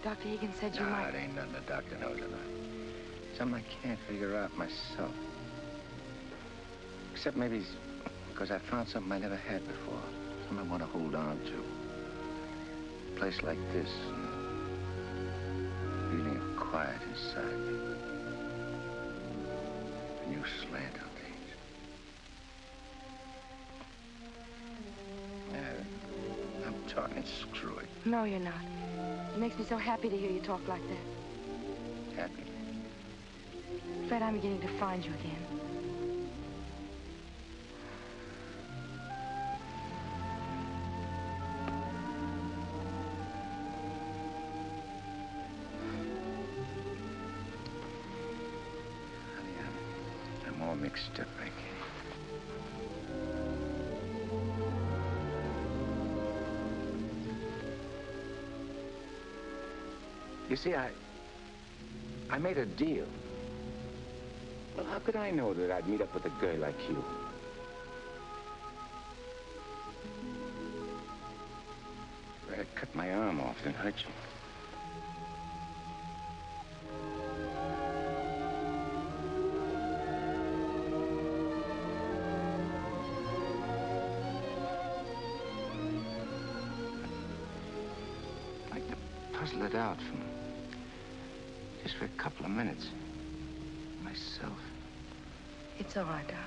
Dr. Egan said you might... No, it ain't nothing the doctor knows about. Something I can't figure out myself. Except maybe it's because I found something I never had before. Something I want to hold on to. A place like this. And feeling of quiet inside me. A new slant on things. I'm talking screw it. No, you're not. It makes me so happy to hear you talk like that. Happy? Fred, I'm beginning to find you again. Honey, I'm all mixed up, I guess. You see, I made a deal. Well, how could I know that I'd meet up with a girl like you? I'd cut my arm off and hurt you. I'd like to puzzle it out from just for a couple of minutes. Myself. It's all right, darling.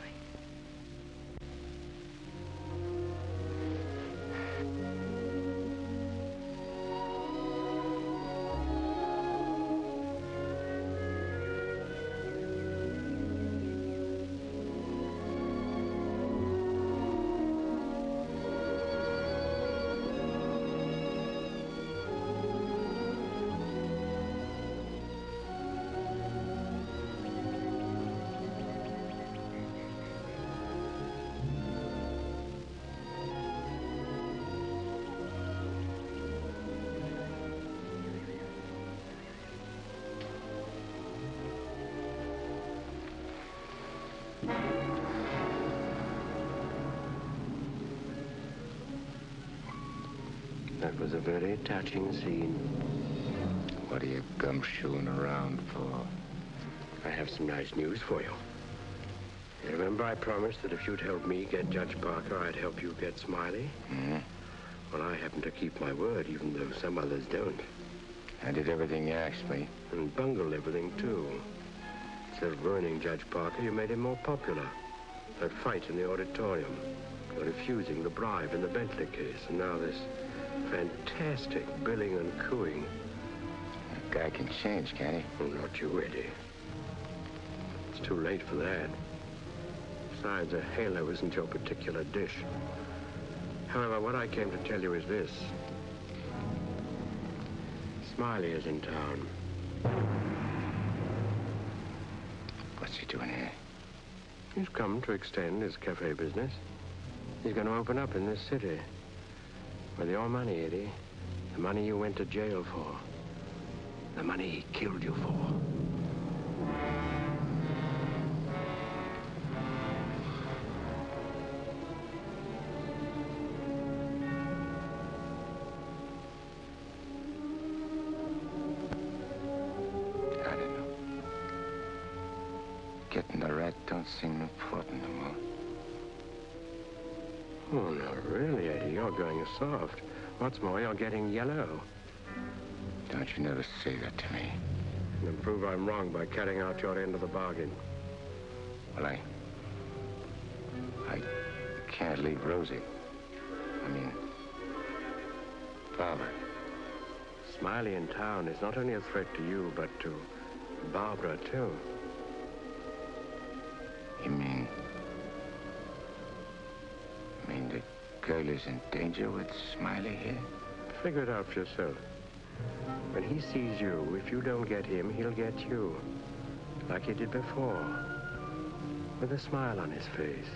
That was a very touching scene. What are you gumshoeing around for? I have some nice news for you. You remember I promised that if you'd help me get Judge Parker, I'd help you get Smiley? Mm-hmm. Well, I happen to keep my word, even though some others don't. I did everything you asked me. And bungled everything, too. Instead of ruining Judge Parker, you made him more popular. That fight in the auditorium. You're refusing the bribe in the Bentley case. And now this fantastic billing and cooing. That guy can change, can't he? Oh, not you, Eddie. It's too late for that. Besides, a halo isn't your particular dish. However, what I came to tell you is this. Smiley is in town. What's he doing here? He's come to extend his cafe business. He's going to open up in this city. With your money, Eddie. The money you went to jail for. The money he killed you for. I don't know. Getting the rat don't seem important no more. Oh, no, really, Eddie, you're going soft. What's more, you're getting yellow. Don't you never say that to me. And prove I'm wrong by carrying out your end of the bargain. Well, I can't leave Rosie. I mean, Barbara. Smiley in town is not only a threat to you, but to Barbara, too. You mean the girl is in danger with Smiley here? Figure it out for yourself. When he sees you, if you don't get him, he'll get you. Like he did before. With a smile on his face.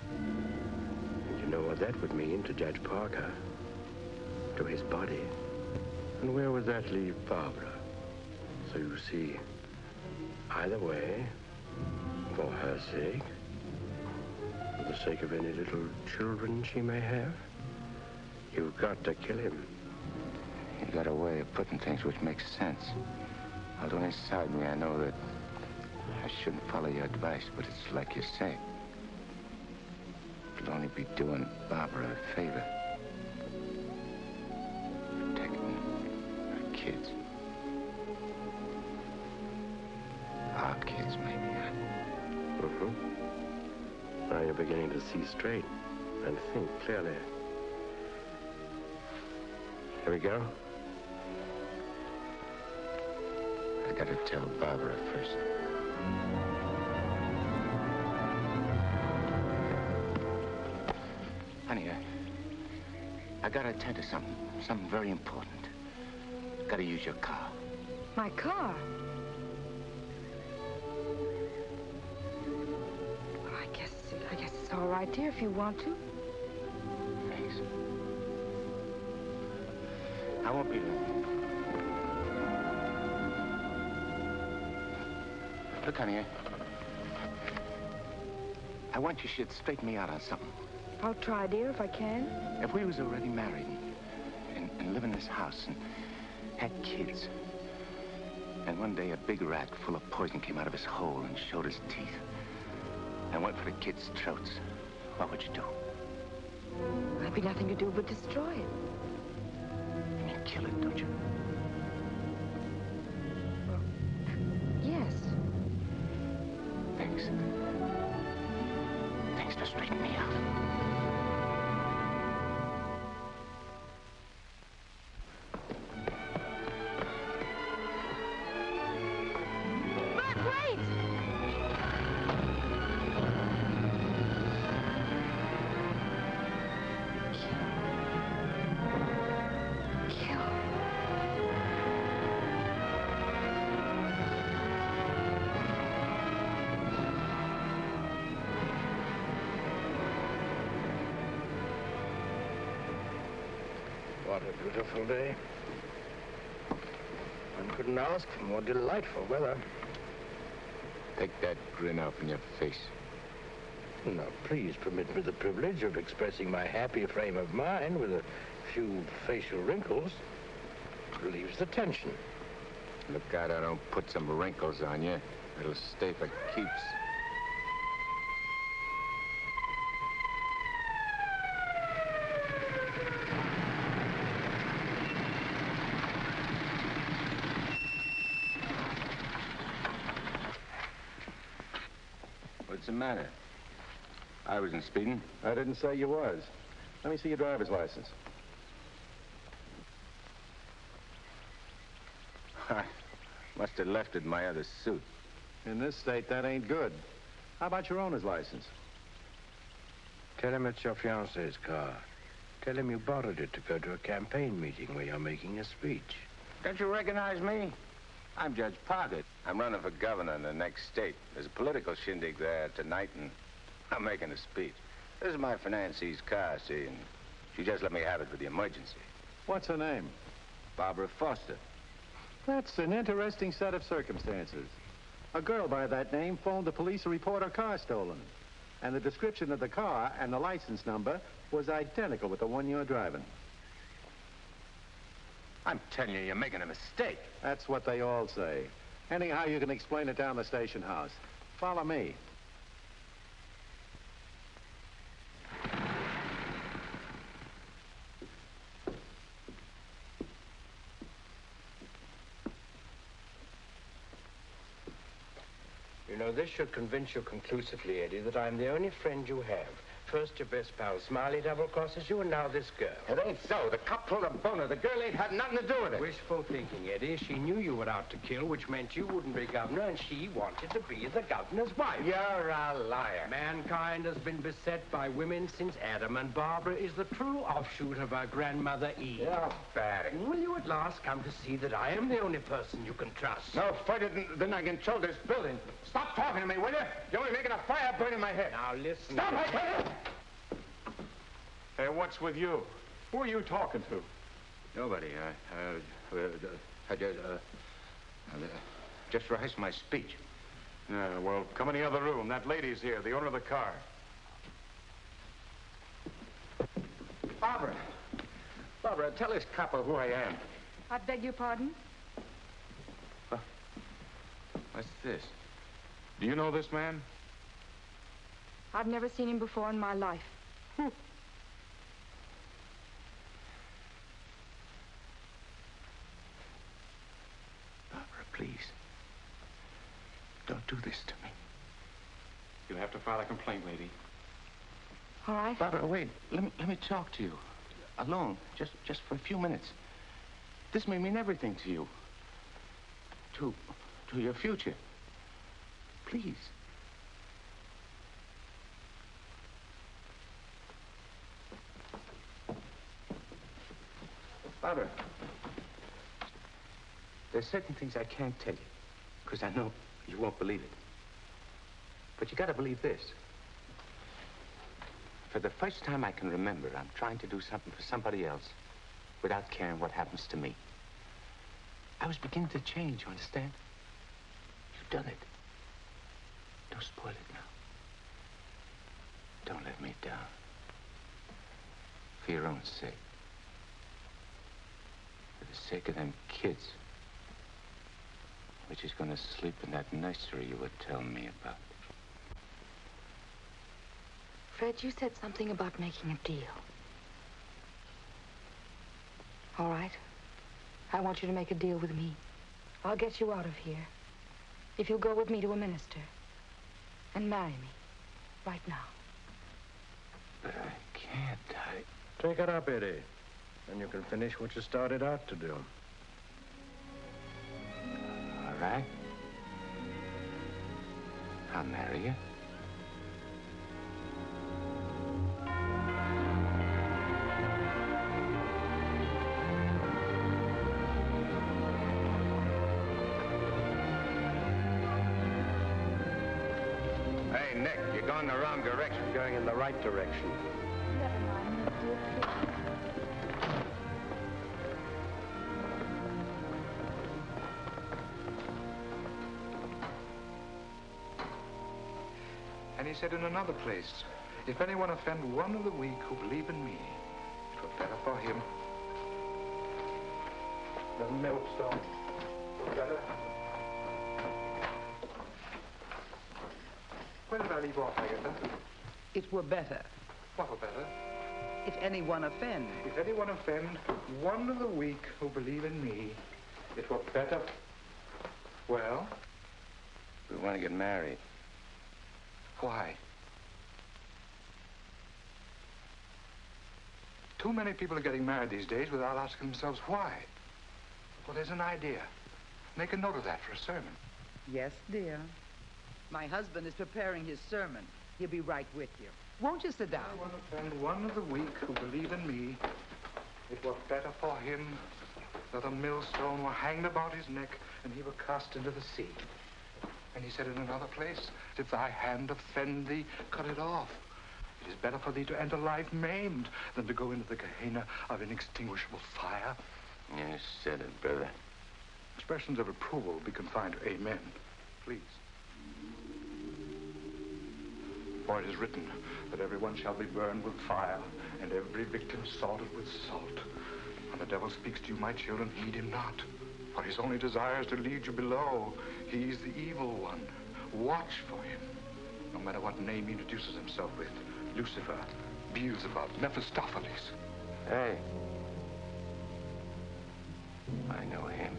And you know what that would mean to Judge Parker. To his body. And where would that leave Barbara? So you see, either way, for her sake, for the sake of any little children she may have, you've got to kill him. You got a way of putting things which makes sense. Although inside me I know that I shouldn't follow your advice, but it's like you say. It'll only be doing Barbara a favor. Protecting her kids. Our kids, maybe. Mm-hmm. Now you're beginning to see straight and think clearly. Here we go. I gotta tell Barbara first. Honey, I gotta attend to something very important. Gotta use your car. My car? Well, I guess it's all right, dear, if you want to. Thanks. I won't be long. Look, honey, I want you should straighten me out on something. I'll try, dear, if I can. If we was already married and live in this house and had kids, and one day a big rat full of poison came out of his hole and showed his teeth and went for the kids' throats, what would you do? There'd be nothing to do but destroy it. You mean kill it, don't you? Well, yes. Thanks. Thanks for straightening me out. What a beautiful day. One couldn't ask for more delightful weather. Take that grin off in your face. Now, please permit me the privilege of expressing my happy frame of mind with a few facial wrinkles. It relieves the tension. Look out I don't put some wrinkles on you. It'll stay for keeps. What's the matter? I wasn't speeding. I didn't say you was. Let me see your driver's license. I must have left it in my other suit. In this state, that ain't good. How about your owner's license? Tell him it's your fiancé's car. Tell him you borrowed it to go to a campaign meeting where you're making a speech. Don't you recognize me? I'm Judge Parker. I'm running for governor in the next state. There's a political shindig there tonight, and I'm making a speech. This is my financier's car, see, and she just let me have it for the emergency. What's her name? Barbara Foster. That's an interesting set of circumstances. A girl by that name phoned the police to report her car stolen. And the description of the car and the license number was identical with the one you're driving. I'm telling you, you're making a mistake. That's what they all say. Anyhow, you can explain it down the station house. Follow me. You know, this should convince you conclusively, Eddie, that I'm the only friend you have. First, your best pal, Smiley, double-crosses you, and now this girl. It ain't so. The cop pulled a boner. The girl ain't had nothing to do with it. Wishful thinking, Eddie. She knew you were out to kill, which meant you wouldn't be governor, and she wanted to be the governor's wife. You're a liar. Mankind has been beset by women since Adam, and Barbara is the true offshoot of our grandmother Eve. You're bad. Will you at last come to see that I am the only person you can trust? No further than I control this building. Stop talking to me, will you? You're only making a fire burn in my head. Now, listen. Stop, I tell you! Hey, what's with you? Who are you talking to? Nobody. I just rehearsed my speech. Yeah, well, come in the other room. That lady's here, the owner of the car. Barbara. Barbara, tell this copper who I am. I beg your pardon? What's this? Do you know this man? I've never seen him before in my life. Barbara, please. Don't do this to me. You'll have to file a complaint, lady. All right. Barbara, wait. Let me talk to you. Alone. Just for a few minutes. This may mean everything to you. To your future. Please. Barbara, there's certain things I can't tell you, because I know you won't believe it. But you gotta believe this. For the first time I can remember, I'm trying to do something for somebody else without caring what happens to me. I was beginning to change, you understand? You've done it. Don't spoil it now. Don't let me down. For your own sake. For the sake of them kids. Which is gonna sleep in that nursery you were telling me about. Fred, you said something about making a deal. All right. I want you to make a deal with me. I'll get you out of here. If you'll go with me to a minister. And marry me. Right now. But I can't. Take it up, Eddie. And you can finish what you started out to do. All right. I'll marry you. Hey, Nick, you're going the wrong direction. Going in the right direction. Never mind, dear. And he said in another place, if anyone offend one of the weak who believe in me, it were better for him. The millstone. Better. Where did I leave off, Agatha? It were better What were better? if anyone offend. If anyone offend one of the weak who believe in me, it were better. Well? We want to get married. Why? Too many people are getting married these days without asking themselves why. Well, there's an idea. Make a note of that for a sermon. Yes, dear. My husband is preparing his sermon. He'll be right with you. Won't you sit down? I want to offend one of the weak who believe in me. It were better for him that a millstone were hanged about his neck and he were cast into the sea. And he said in another place, if thy hand offend thee, cut it off. It is better for thee to enter life maimed than to go into the Gehenna of inextinguishable fire. You said it, brother. Expressions of approval be confined to amen, please. For it is written that everyone shall be burned with fire, and every victim salted with salt. When the devil speaks to you, my children, heed him not, for his only desire is to lead you below. He is the evil one. Watch for him, no matter what name he introduces himself with. Lucifer, Beelzebub, Mephistopheles. Hey. I know him.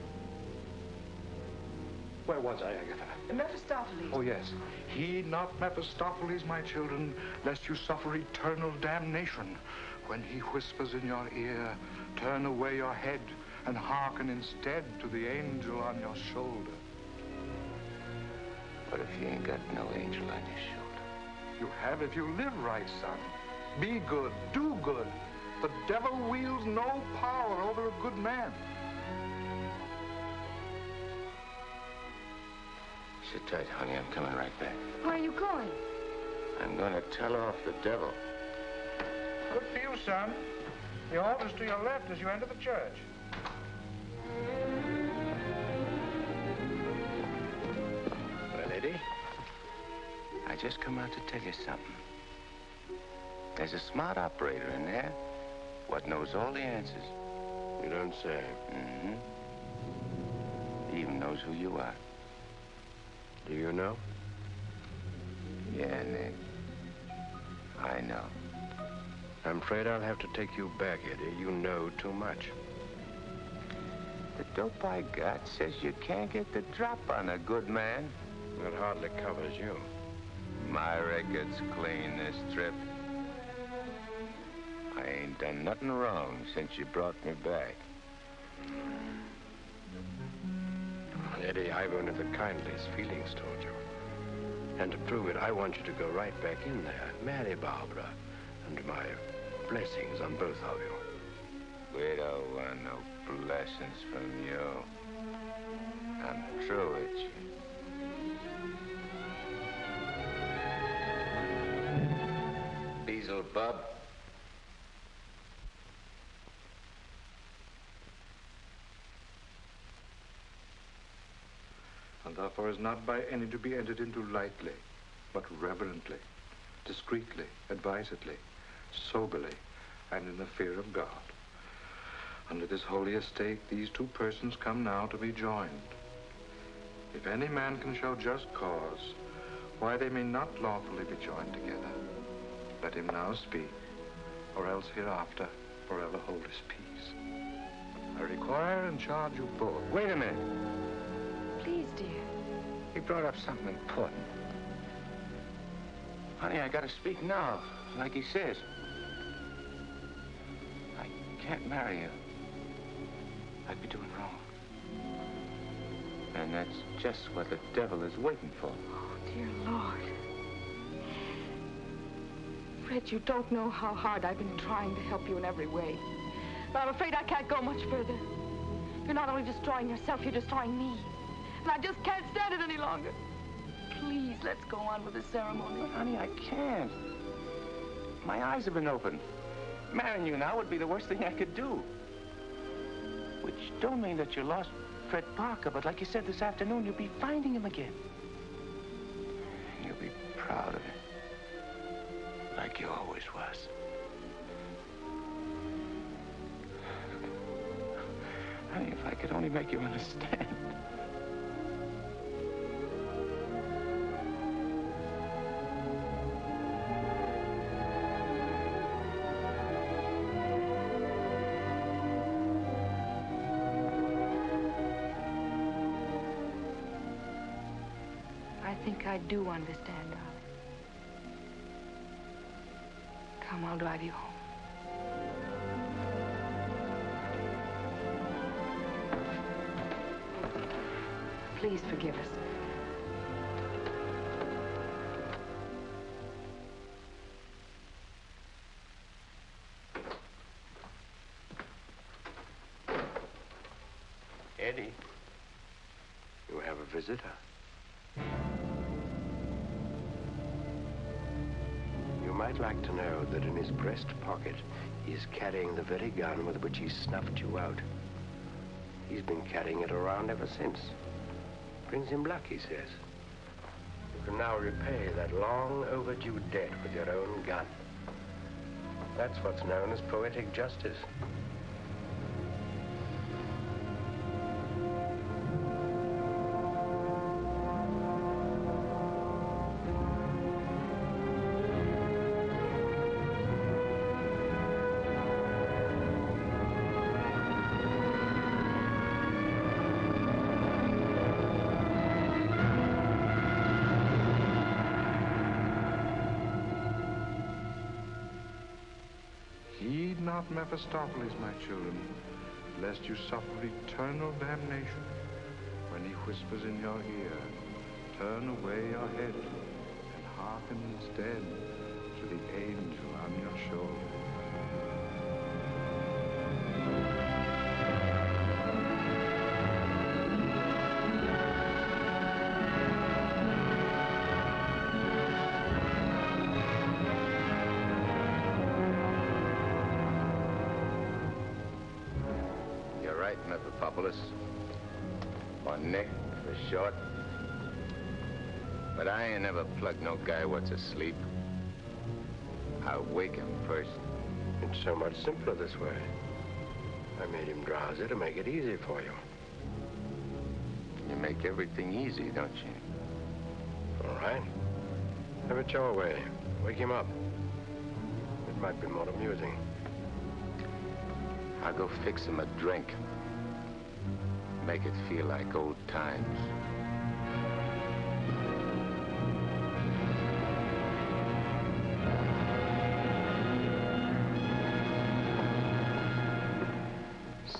Where was I, Agatha? Mephistopheles. Oh, yes. Heed not Mephistopheles, my children, lest you suffer eternal damnation. When he whispers in your ear, turn away your head and hearken instead to the angel on your shoulder. What if you ain't got no angel on your shoulder? You have if you live right, son. Be good, do good. The devil wields no power over a good man. Sit tight, honey. I'm coming right back. Where are you going? I'm going to tell off the devil. Good for you, son. The altar's to your left as you enter the church. Well, Eddie, I just come out to tell you something. There's a smart operator in there what knows all the answers. You don't say. Mm-hmm. He even knows who you are. Do you know? Yeah, Nick. I know. I'm afraid I'll have to take you back, Eddie. You know too much. The dope I got says you can't get the drop on a good man. That hardly covers you. My record's clean this trip. I ain't done nothing wrong since you brought me back. Eddie, I've only the kindliest feelings toward you. And to prove it, I want you to go right back in there, marry Barbara, and my blessings on both of you. We don't want no blessings from you. I'm through with you. Beelzebub. And therefore is not by any to be entered into lightly, but reverently, discreetly, advisedly, soberly, and in the fear of God. Under this holy estate, these two persons come now to be joined. If any man can show just cause why they may not lawfully be joined together, let him now speak, or else hereafter forever hold his peace. I require and charge you both. Wait a minute. Please, dear. He brought up something important. Honey, I gotta speak now, like he says. I can't marry you. I'd be doing wrong. And that's just what the devil is waiting for. Oh, dear Lord. Fred, you don't know how hard I've been trying to help you in every way. But I'm afraid I can't go much further. You're not only destroying yourself, you're destroying me. And I just can't stand it any longer. Please, let's go on with the ceremony. But, honey, I can't. My eyes have been opened. Marrying you now would be the worst thing I could do. Which don't mean that you lost Fred Parker, but like you said this afternoon, you'll be finding him again. And you'll be proud of him. Like you always was. Honey, if I could only make you understand. I think I do understand, darling. Come, I'll drive you home. Please forgive us. Eddie. You have a visitor. You might like to know that in his breast pocket, he is carrying the very gun with which he snuffed you out. He's been carrying it around ever since. Brings him luck, he says. You can now repay that long overdue debt with your own gun. That's what's known as poetic justice. Not Mephistopheles, my children, lest you suffer eternal damnation when he whispers in your ear, turn away your head and hearken instead to the angel on your shoulder. Or Nick, for short. But I ain't never plugged no guy what's asleep. I wake him first. It's so much simpler this way. I made him drowsy to make it easy for you. You make everything easy, don't you? All right. Have it your way. Wake him up. It might be more amusing. I'll go fix him a drink. Make it feel like old times.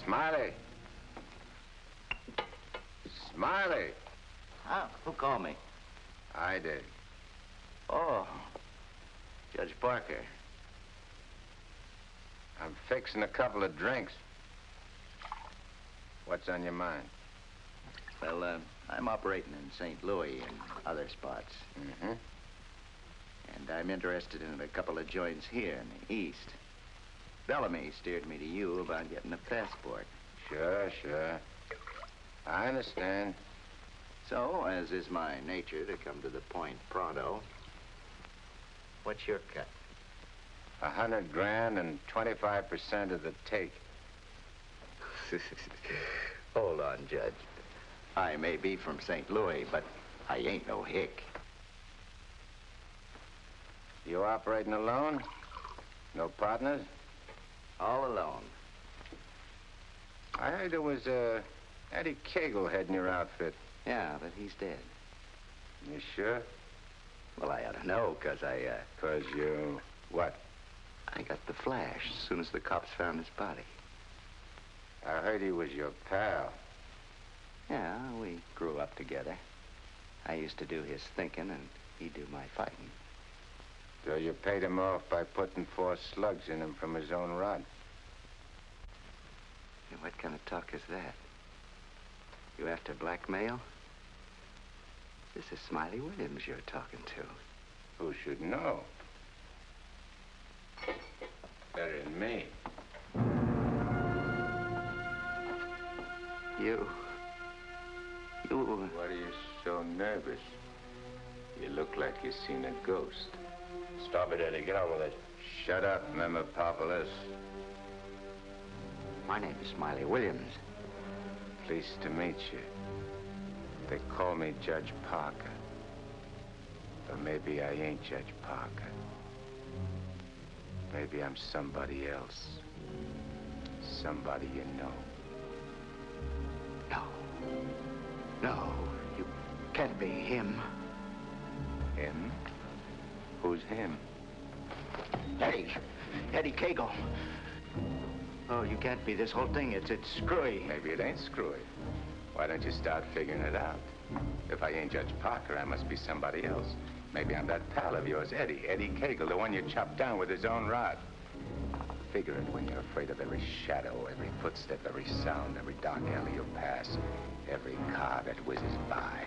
Smiley! Smiley! Huh? Who called me? I did. Oh, Judge Parker. I'm fixing a couple of drinks. What's on your mind? Well, I'm operating in St. Louis and other spots. Mm-hmm. And I'm interested in a couple of joints here in the East. Bellamy steered me to you about getting a passport. Sure. I understand. So, as is my nature to come to the point pronto, what's your cut? 100 grand and 25% of the take. Hold on, Judge. I may be from St. Louis, but I ain't no hick. You operating alone? No partners? All alone. I heard there was Eddie Kagle heading your outfit. Yeah, but he's dead. You sure? Well, I ought to know, 'cause I, 'Cause you... what? I got the flash as soon as the cops found his body. I heard he was your pal. Yeah, we grew up together. I used to do his thinking, and he'd do my fighting. So you paid him off by putting 4 slugs in him from his own rod? Hey, what kind of talk is that? You after blackmail? This is Smiley Williams you're talking to. Who should know? Better than me. You... What are you so nervous? You look like you've seen a ghost. Stop it, Eddie. Get on with it. Shut up, Memopopolis. My name is Smiley Williams. Pleased to meet you. They call me Judge Parker. But maybe I ain't Judge Parker. Maybe I'm somebody else. Somebody you know. No, you can't be him. Him? Who's him? Eddie Kagle. Oh, you can't be. This whole thing, it's screwy. Maybe it ain't screwy. Why don't you start figuring it out? If I ain't Judge Parker, I must be somebody else. Maybe I'm that pal of yours, Eddie Kagle, the one you chopped down with his own rod. Figure it when you're afraid of every shadow, every footstep, every sound, every dark alley you pass, every car that whizzes by.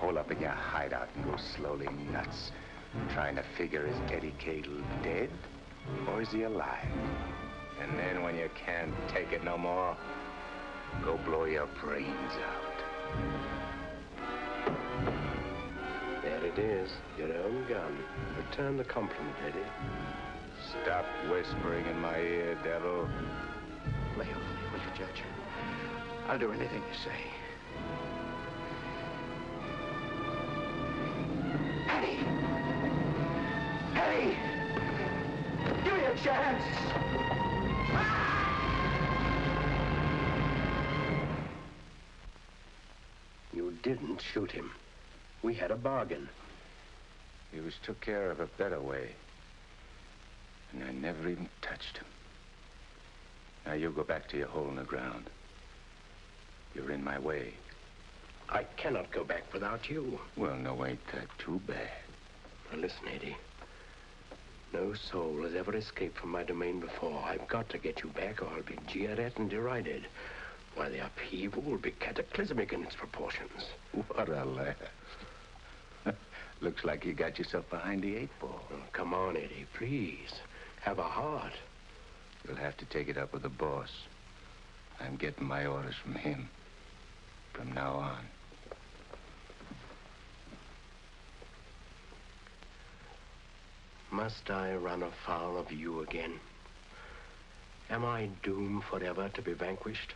Hole up in your hideout and go slowly nuts, trying to figure, is Eddie Kagle dead or is he alive? And then when you can't take it no more, Go blow your brains out. There it is, your own gun. Return the compliment, Eddie. Stop whispering in my ear, devil. Lay off me, will you, Judge? I'll do anything you say. Eddie! Eddie! Give me a chance! You didn't shoot him. We had a bargain. He was took care of a better way. And I never even touched him. Now you go back to your hole in the ground. You're in my way. I cannot go back without you. Well, no, ain't that too bad. Now listen, Eddie. No soul has ever escaped from my domain before. I've got to get you back or I'll be jeered at and derided. Why, the upheaval will be cataclysmic in its proportions. What a laugh. Looks like you got yourself behind the 8-ball. Oh, come on, Eddie, please. Have a heart. You'll have to take it up with the boss. I'm getting my orders from him. From now on. Must I run afoul of you again? Am I doomed forever to be vanquished?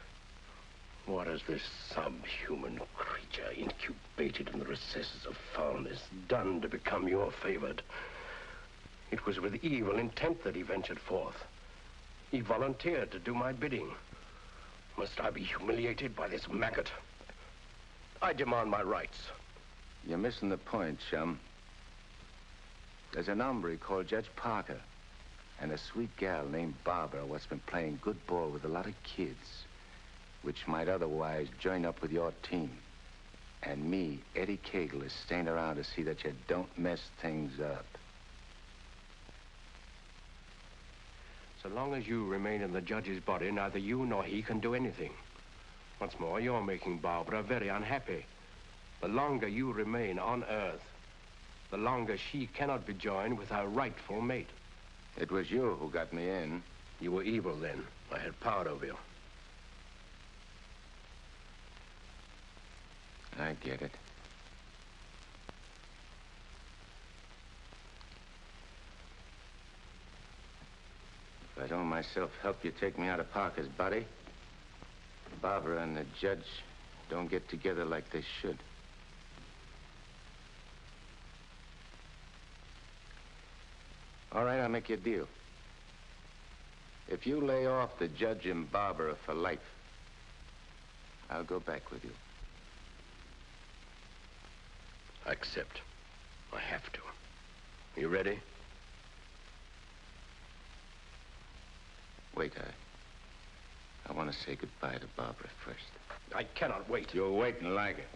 What has this subhuman creature incubated in the recesses of foulness done to become your favored? It was with evil intent that he ventured forth. He volunteered to do my bidding. Must I be humiliated by this maggot? I demand my rights. You're missing the point, chum. There's an hombre called Judge Parker and a sweet gal named Barbara what's been playing good ball with a lot of kids, which might otherwise join up with your team. And me, Eddie Kagle, is staying around to see that you don't mess things up. So long as you remain in the judge's body, neither you nor he can do anything. Once more, you're making Barbara very unhappy. The longer you remain on Earth, the longer she cannot be joined with her rightful mate. It was you who got me in. You were evil then. I had power over you. I get it. If I don't myself help you take me out of Parker's body, Barbara and the judge don't get together like they should. All right, I'll make you a deal. If you lay off the judge and Barbara for life, I'll go back with you. I accept. I have to. You ready? Wait, I want to say goodbye to Barbara first. I cannot wait. You'll wait and like it.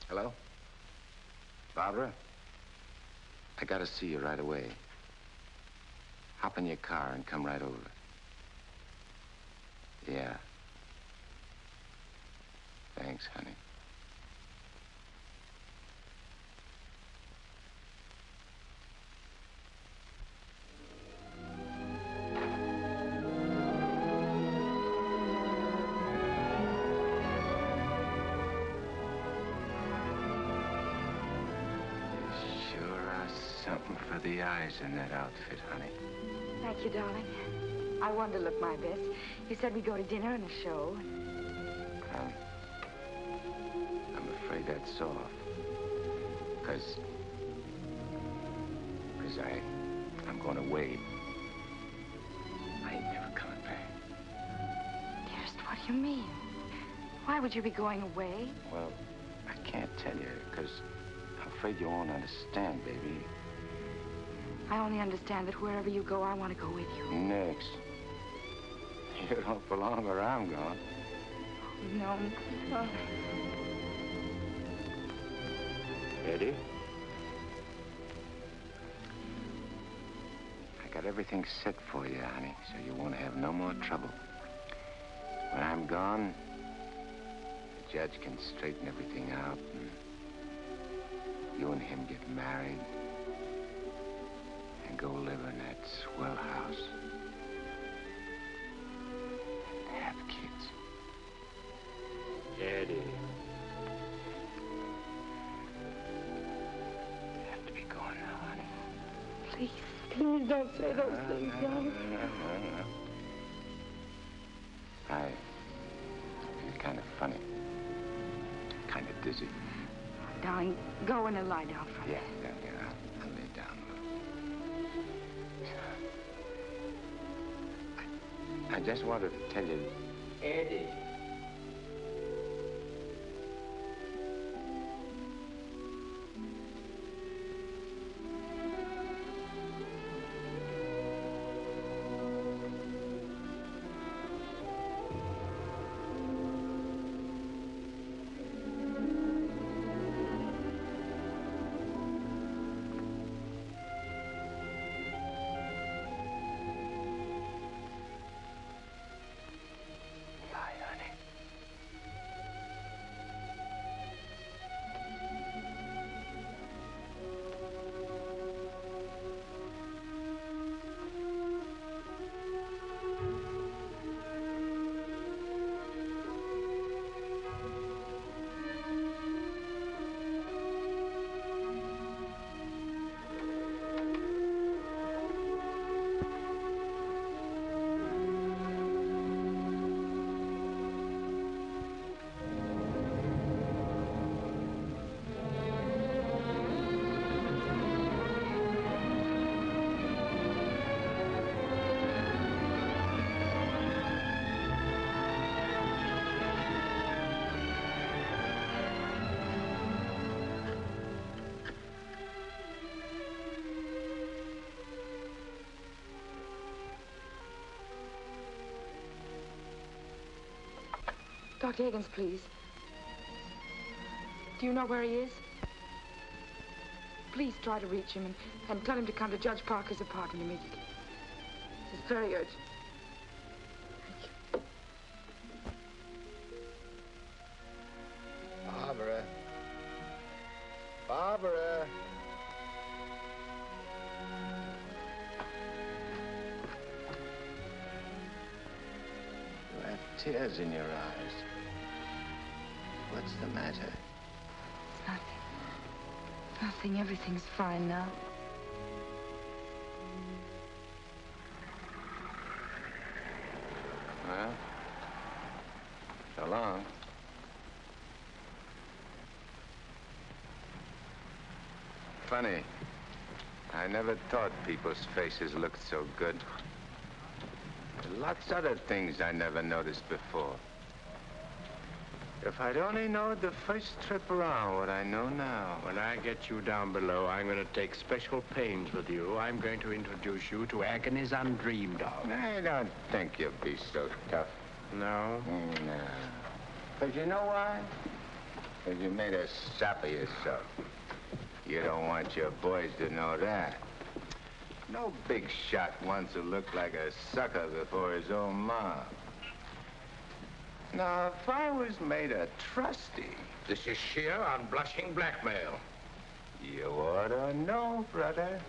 Hello? Barbara? I gotta see you right away. Hop in your car and come right over. Yeah. Thanks, honey. The eyes in that outfit, honey. Thank you, darling. I wanted to look my best. You said we'd go to dinner and a show. I'm afraid that's off. Because I'm going away. I ain't never coming back. Dearest, what do you mean? Why would you be going away? Well, I can't tell you, because I'm afraid you won't understand, baby. I only understand that wherever you go, I want to go with you. Next. You don't belong where I'm going. No. Oh. Eddie? I got everything set for you, honey, so you won't have no more trouble. When I'm gone, the judge can straighten everything out and You and him get married and go live in that swell house. And have kids. Eddie. You have to be going now, honey. Please, please don't say those things, darling. It's kind of funny. Kind of dizzy. Darling, go in and lie down for a minute. Yeah. I'll lay down a little. I just wanted to tell you... Eddie. Dr. Higgins, please. Do you know where he is? Please try to reach him and tell him to come to Judge Parker's apartment immediately. This is very urgent. Barbara. Barbara. You have tears in your eyes. What's the matter? Nothing. Nothing. Everything's fine now. Well, so long. Funny. I never thought people's faces looked so good. Lots of other things I never noticed before. If I'd only known the first trip around what I know now. When I get you down below, I'm going to take special pains with you. I'm going to introduce you to agonies undreamed of. I don't think you'll be so tough. No? No. But you know why? Because you made a sap of yourself. You don't want your boys to know that. No big shot wants to look like a sucker before his own mom. Now, if I was made a trustee... This is sheer unblushing blackmail. You ought to know, brother.